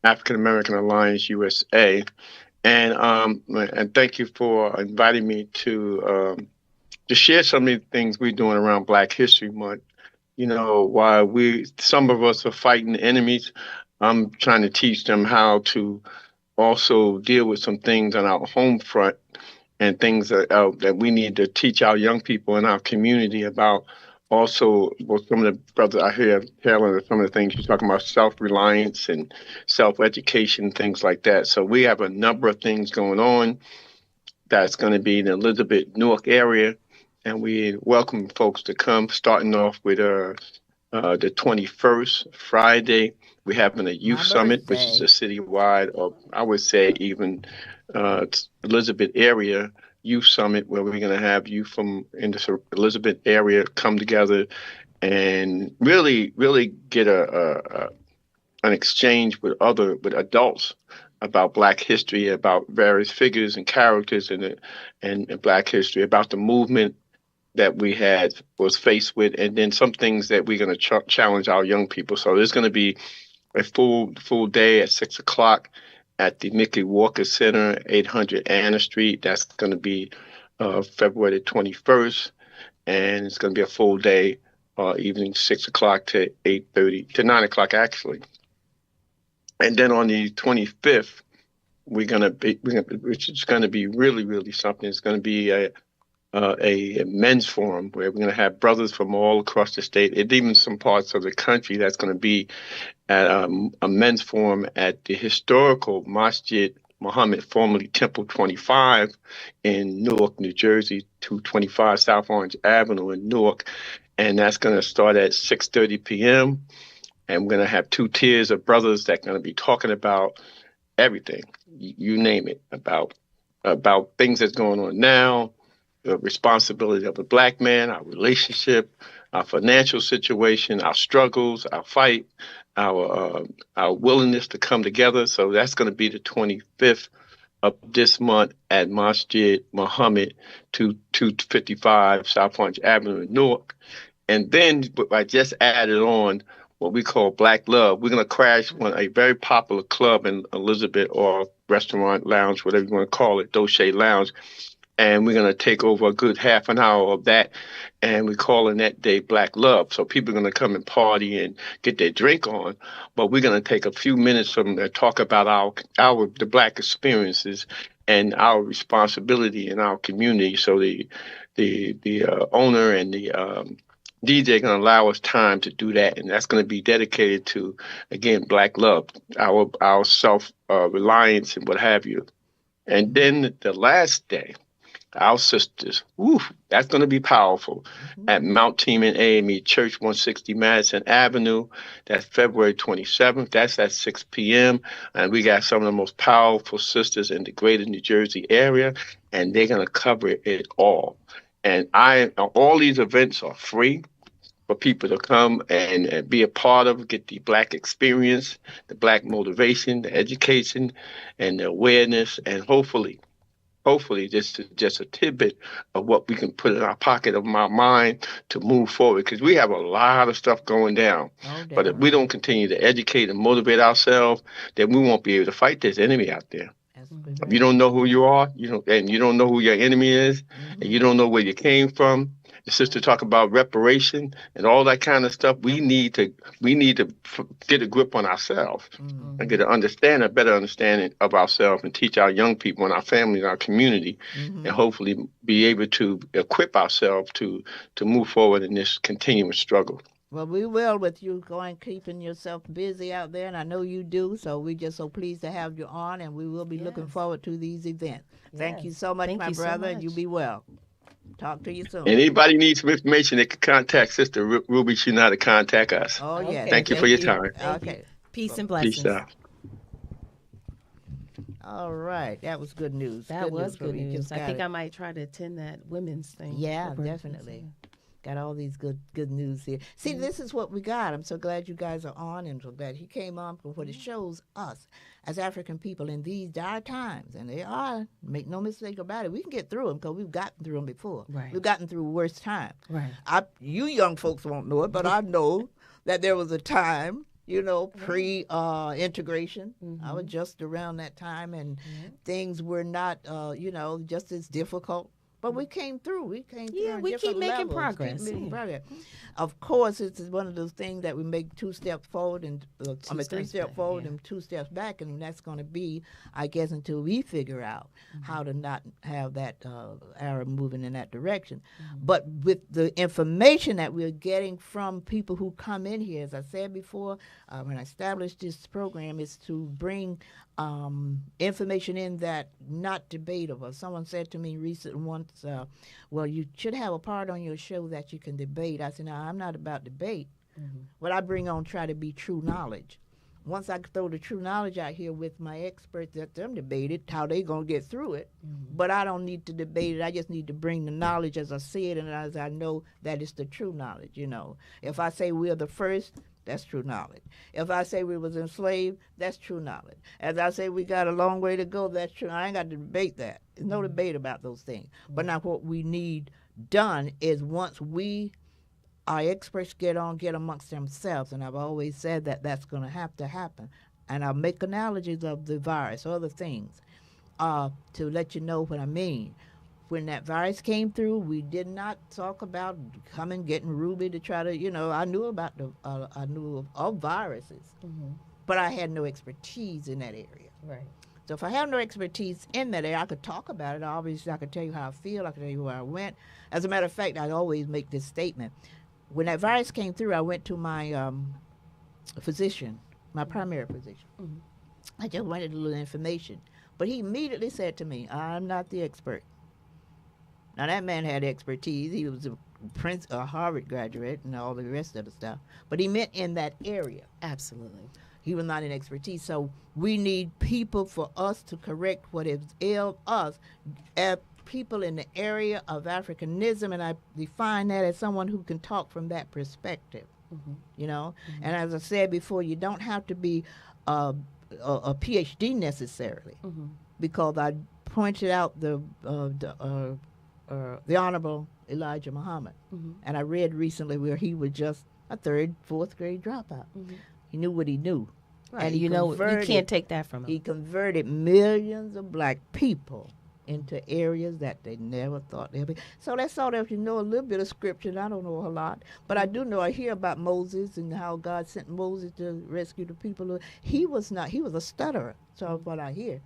African American Alliance USA. And thank you for inviting me to share some of the things we're doing around Black History Month. You know, while some of us are fighting enemies, I'm trying to teach them how to also deal with some things on our home front, and things that we need to teach our young people in our community about. Also, well, some of the brothers I hear telling some of the things you're talking about, self-reliance and self-education, things like that. So we have a number of things going on that's going to be in the Elizabeth Newark area, and we welcome folks to come, starting off with the 21st, Friday. We're having a youth My summit, which is birthday. a citywide, or I would say even Elizabeth area youth summit where we're going to have youth from in the Elizabeth area come together and really get an exchange with adults about Black history, about various figures and characters in Black history, about the movement that we was faced with, and then some things that we're going to challenge our young people. So there's going to be a full day at 6 o'clock at the Mickey Walker Center, 800 Anna Street. That's going to be February 21st, and it's going to be a full day, evening 6 o'clock to 8:30 to 9 o'clock actually. And then on the 25th, which is going to be really something. It's going to be a men's forum where we're going to have brothers from all across the state, and even some parts of the country. That's going to be at a men's forum at the historical Masjid Muhammad, formerly Temple 25 in Newark, New Jersey, 225 South Orange Avenue in Newark. And that's going to start at 6:30 p.m. And we're going to have 2 tiers of brothers that are going to be talking about everything, you name it, about things that's going on now, the responsibility of a Black man, our relationship, our financial situation, our struggles, our fight, our willingness to come together. So that's going to be the 25th of this month at Masjid Muhammad, 255 South Orange Avenue in Newark. And then I just added on what we call Black Love. We're going to crash a very popular club in Elizabeth, or restaurant, lounge, whatever you want to call it, Doche Lounge. And we're going to take over a good half an hour of that. And we're calling that day Black Love. So people are going to come and party and get their drink on. But we're going to take a few minutes from there, talk about the Black experiences and our responsibility in our community. So the owner and the DJ going to allow us time to do that, and that's going to be dedicated to, again, Black love, our self reliance and what have you. And then the last day, our sisters, that's going to be powerful, at Mount Teman AME Church, 160 Madison Avenue. That's February 27th. That's at 6 p.m. And we got some of the most powerful sisters in the greater New Jersey area, and they're going to cover it all. And all these events are free for people to come and be a part of, get the Black experience, the Black motivation, the education, and the awareness, and hopefully this is just a tidbit of what we can put in our pocket of our mind to move forward, because we have a lot of stuff going down. But if we don't continue to educate and motivate ourselves, then we won't be able to fight this enemy out there. If you don't know who you are, and you don't know who your enemy is, and you don't know where you came from. The sister talk about reparation and all that kind of stuff. We need to get a grip on ourselves and get a better understanding of ourselves, and teach our young people and our family and our community, and hopefully be able to equip ourselves to move forward in this continuous struggle. Well, we will, with you keeping yourself busy out there, and I know you do, so we're just so pleased to have you on, and we will be looking forward to these events. Thank you so much, my brother, and you be well. Talk to you soon. And anybody needs some information, they can contact Sister Ruby. She know how to contact us. Oh, yeah. Thank you for your time. Okay. Peace and blessings. Peace out. All right. That was good news. That was good news. I think I might try to attend that women's thing. Yeah, definitely. Got all these good news here. See, this is what we got. I'm so glad you guys are on, and so glad he came on, for what it shows us as African people in these dire times. And they are, make no mistake about it, we can get through them, because we've gotten through them before. Right. We've gotten through worse times. Right. You young folks won't know it, but I know that there was a time, pre-integration. I was just around that time, and things were not, just as difficult. But we came through. We came through. Yeah, we keep making progress. Of course, it's one of those things that we make 2 steps forward and 3 steps forward and 2 steps back, and that's going to be, I guess, until we figure out how to not have that arrow moving in that direction. But with the information that we're getting from people who come in here, as I said before, when I established this program, is to bring information in that not debatable. Someone said to me recently once, well, you should have a part on your show that you can debate. I said, no, I'm not about debate. What I bring on try to be true knowledge. once I throw the true knowledge out here with my experts, let them debate it, how they going to get through it. But I don't need to debate it. I just need to bring the knowledge as I see it and as I know that it's the true knowledge, you know. If I say we're the first, that's true knowledge. If I say we was enslaved, that's true knowledge. As I say we got a long way to go, that's true. I ain't got to debate that. There's no debate about those things. But now what we need done is once our experts get amongst themselves, and I've always said that that's going to have to happen. And I'll make analogies of the virus, other things, to let you know what I mean. When that virus came through, we did not talk about getting Ruby to try to, you know, I knew about I knew of viruses, but I had no expertise in that area. Right. So if I have no expertise in that area, I could talk about it. Obviously, I could tell you how I feel. I could tell you where I went. As a matter of fact, I always make this statement. When that virus came through, I went to my physician, my primary physician. I just wanted a little information. But he immediately said to me, I'm not the expert. Now, that man had expertise. He was a Harvard graduate and all the rest of the stuff. But he meant in that area. Absolutely. He was not in expertise. So we need people for us to correct what has ailed us. People in the area of Africanism, and I define that as someone who can talk from that perspective, you know. And as I said before, you don't have to be a PhD necessarily, because I pointed out the Honorable Elijah Muhammad, and I read recently where he was just a third, fourth grade dropout. He knew what he knew, Right. and You know, you can't take that from him. He converted millions of black people into areas that they never thought they'd be. So that's all that you know a little bit of scripture, and I don't know a lot. But I do know, I hear about Moses and how God sent Moses to rescue the people. He was a stutterer, so what I hear.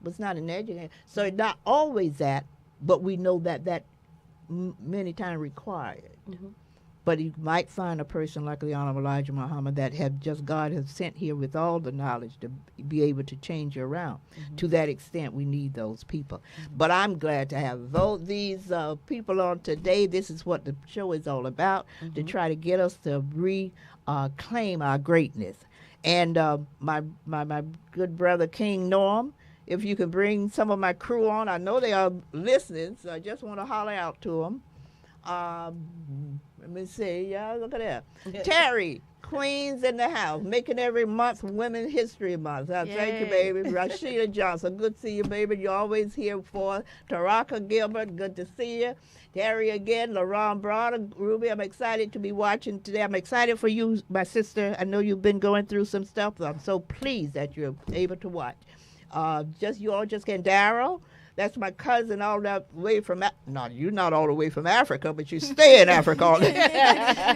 Was not an educator. So it's not always that, but we know that many times required. But you might find a person like the Honorable Elijah Muhammad that God has sent here with all the knowledge to be able to change you around. To that extent, we need those people. But I'm glad to have these people on today. This is what the show is all about, to try to get us to reclaim our greatness. And my good brother, King Norm, if you could bring some of my crew on. I know they are listening, so I just want to holler out to them. Let me see. Yeah, look at that. Terry, Queens in the house, making every month Women's History Month. Thank you, baby. Rashida Johnson, good to see you, baby. You're always here for us. Taraka Gilbert, good to see you. Terry again, LaRon Broader, Ruby, I'm excited to be watching today. I'm excited for you, my sister. I know you've been going through some stuff, but I'm so pleased that you're able to watch. You all just getting Daryl. That's my cousin all that way from, you're not all the way from Africa, but you stay in Africa all the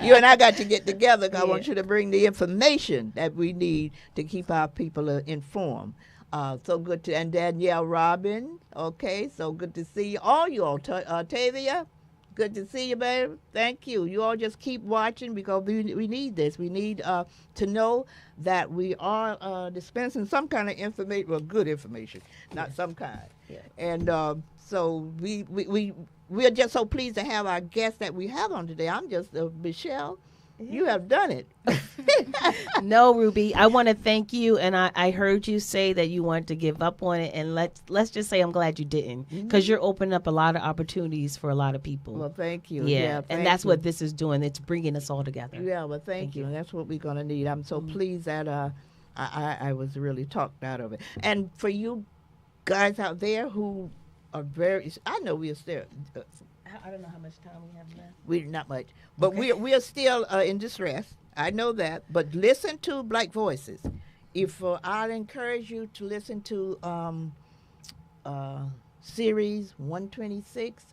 You and I got to get together because I want you to bring the information that we need to keep our people informed. So good to, and Danielle Robin, okay, so good to see you. All you all, Tavia, good to see you, baby. Thank you. You all just keep watching because we need this. We need to know that we are dispensing some kind of information, well, good information, not some kind. Yeah. And so we're just so pleased to have our guests that we have on today. I'm just, Michelle, you have done it. No, Ruby, I want to thank you. And I heard you say that you wanted to give up on it. And let's just say I'm glad you didn't, because you're opening up a lot of opportunities for a lot of people. Well, thank you. Yeah, and that's what this is doing. It's bringing us all together. Yeah, well, thank you. And that's what we're going to need. I'm so pleased that I was really talked out of it. And for you guys out there who are I know we are still, I don't know how much time we have left. We not much, but we are still in distress. I know that, but listen to Black Voices. If I'd encourage you to listen to series 126.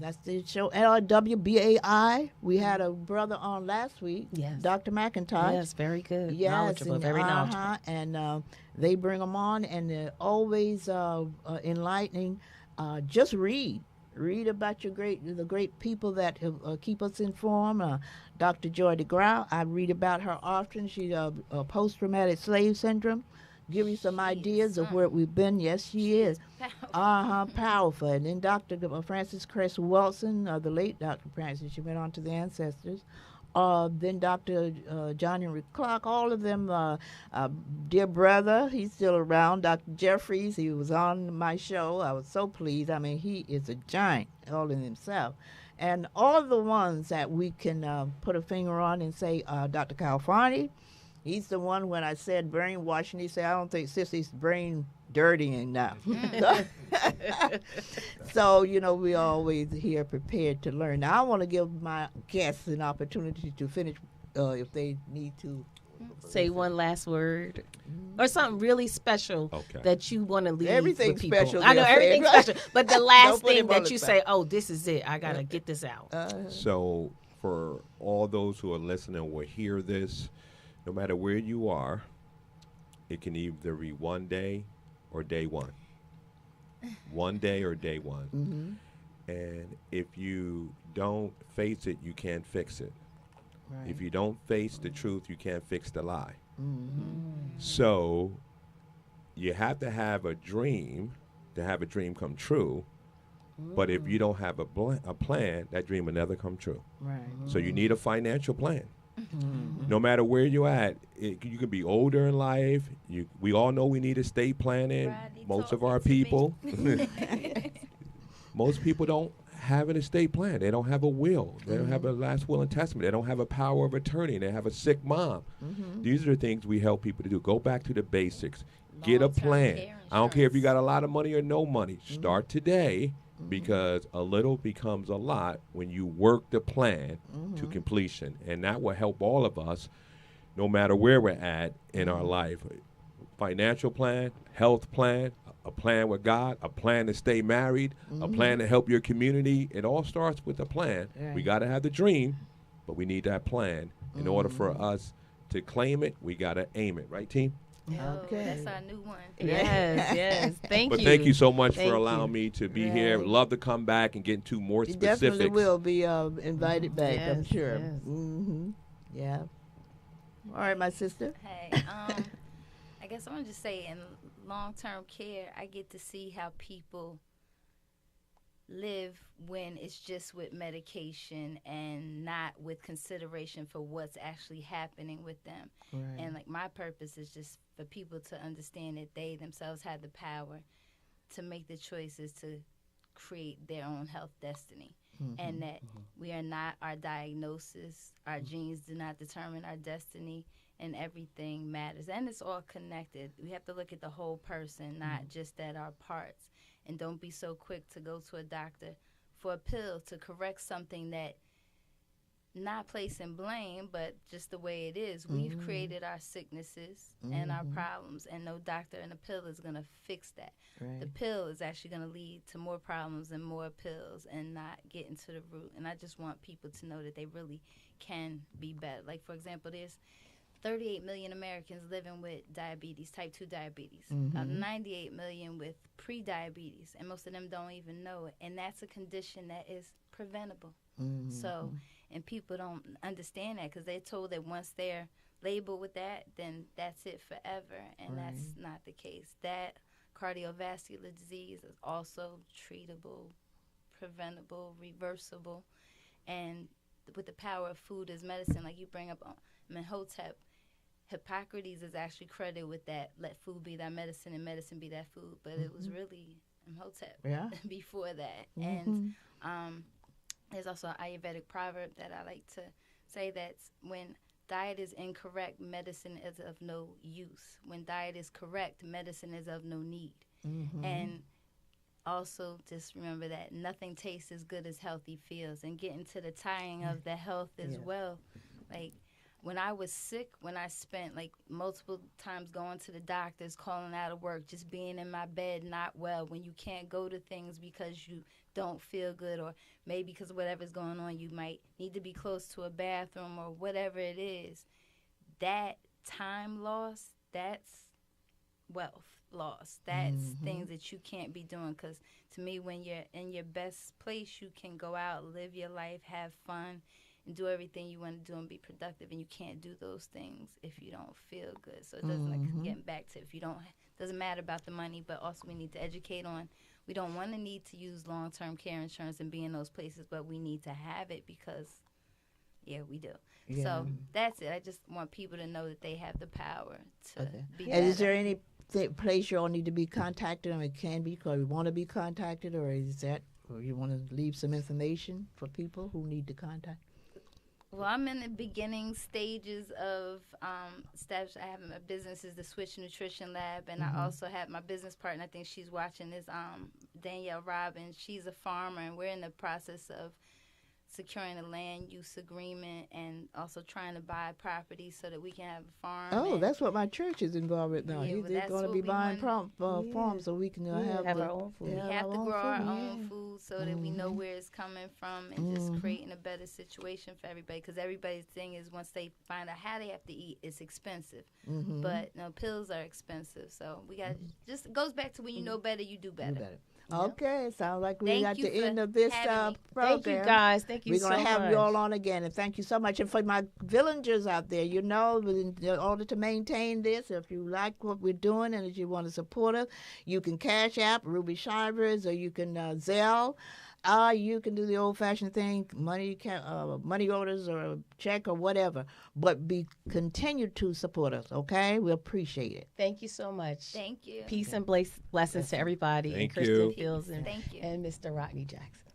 That's the show. LRWBAI. We had a brother on last week. Yes. Dr. McIntosh. Yes, very good. Yes, knowledgeable, very knowledgeable. And they bring them on, and they're always enlightening. Just read. Read about the great people that keep us informed. Dr. Joy DeGraw, I read about her often. She's a post-traumatic slave syndrome. Give you some ideas of where we've been. Yes, she is. Powerful. And then Dr. Frances Cress Wilson, the late Dr. Frances, she went on to the ancestors. Then Dr. John Henry Clark, all of them, dear brother, he's still around. Dr. Jeffries, he was on my show. I was so pleased. I mean, he is a giant all in himself. And all the ones that we can put a finger on and say, Dr. Calfani, he's the one when I said brainwashing, he said, I don't think Sissy's brain dirty enough. So, we always here prepared to learn. Now, I want to give my guests an opportunity to finish if they need to. Say one last word or something really special that you want to leave everything with people. Special. I know everything's special, but the last thing that you spot. say, oh, this is it. I got to get this out. So for all those who are listening will hear this, no matter where you are, it can either be one day or day one. One day or day one. Mm-hmm. And if you don't face it, you can't fix it. Right. If you don't face the truth, you can't fix the lie. Mm-hmm. So you have to have a dream to have a dream come true. But if you don't have a plan, that dream will never come true. Right. So you need a financial plan. Mm-hmm. No matter where you're at, you can be older in life. We all know we need estate planning. Rodney Most of talking our to me. people, most people don't have an estate plan. They don't have a will. They don't have a last will and testament. They don't have a power of attorney. They have a sick mom. Mm-hmm. These are the things we help people to do. Go back to the basics. Get a Long-term plan. care I don't care if you insurance. got a lot of money or no money. Start today, because a little becomes a lot when you work the plan to completion. And that will help all of us, no matter where we're at in our life. Financial plan, health plan, a plan with God, a plan to stay married, a plan to help your community. It all starts with a plan. Right. We got to have the dream, but we need that plan. In order for us to claim it, we got to aim it. Right, team? Okay. That's our new one. Yes, yes. Thank But you. thank you so much Thank for allowing you. me to be here. Right. Love to come back and get into more You specifics. definitely will be invited back, I'm Yes, sure. yes. Mm-hmm. Yeah. All right, my sister. Hey, I guess I want to just say in long-term care, I get to see how people live when it's just with medication and not with consideration for what's actually happening with them. Right. And like my purpose is just for people to understand that they themselves have the power to make the choices to create their own health destiny. And that we are not our diagnosis, our genes do not determine our destiny, and everything matters. And it's all connected. We have to look at the whole person, not just at our parts. And don't be so quick to go to a doctor for a pill to correct something that, not placing blame, but just the way it is. We've created our sicknesses and our problems, and no doctor and a pill is going to fix that. Right. The pill is actually going to lead to more problems and more pills and not getting to the root. And I just want people to know that they really can be better. Like, for example, there's 38 million Americans living with diabetes, type 2 diabetes, 98 million with pre-diabetes, and most of them don't even know it. And that's a condition that is preventable. So, and people don't understand that because they're told that once they're labeled with that, then that's it forever. And that's not the case. That cardiovascular disease is also treatable, preventable, reversible. And with the power of food as medicine, like you bring up Menhotep, Hippocrates is actually credited with that, let food be thy medicine and medicine be thy food. But it was really Imhotep before that. And there's also an Ayurvedic proverb that I like to say that's when diet is incorrect, medicine is of no use. When diet is correct, medicine is of no need. And also just remember that nothing tastes as good as healthy feels. And getting to the tying of the health as well. Like when I was sick, when I spent like multiple times going to the doctors, calling out of work, just being in my bed, not well, when you can't go to things because you don't feel good, or maybe because of whatever's going on, you might need to be close to a bathroom or whatever it is. That time loss, that's wealth loss. That's things that you can't be doing, because to me, when you're in your best place, you can go out, live your life, have fun, and do everything you want to do and be productive. And you can't do those things if you don't feel good. So it doesn't like getting back to, if you don't, doesn't matter about the money, but also we need to educate on, we don't want to need to use long-term care insurance and be in those places, but we need to have it because Yeah, we do. Yeah. So that's it. I just want people to know that they have the power to be And is better. there any place you all need to be contacted, or it can be because you want to be contacted, or is that, or you want to leave some information for people who need to contact? Well, I'm in the beginning stages of steps. I have my business is the Switch Nutrition Lab, and I also have my business partner. I think she's watching this. Danielle Robbins. She's a farmer, and we're in the process of securing a land use agreement and also trying to buy property so that we can have a farm. Oh, and that's what my church is involved with now. Yeah, well, They're that's going to what be we buying want. farms so we can have our own food. we yeah, have to our grow our food, own yeah. food so that we know where it's coming from and just creating a better situation for everybody. Because everybody's thing is once they find out how they have to eat, it's expensive. But pills are expensive, so we got just it goes back to when you know better, you do better. You better. Okay, sounds like we Thank got you the for end of this having me. program. Thank you, guys. Thank you We're so going to have much. you all on again, and thank you so much. And for my villagers out there, you know, in order to maintain this, if you like what we're doing and if you want to support us, you can Cash App Ruby Shivers, or you can Zelle. You can do the old-fashioned thing, money orders or a check or whatever. But continue to support us, okay? We appreciate it. Thank you so much. Thank you. Peace and blessings to everybody. Thank and Kristen you. Fields Thank you. and Mr. Rodney Jackson.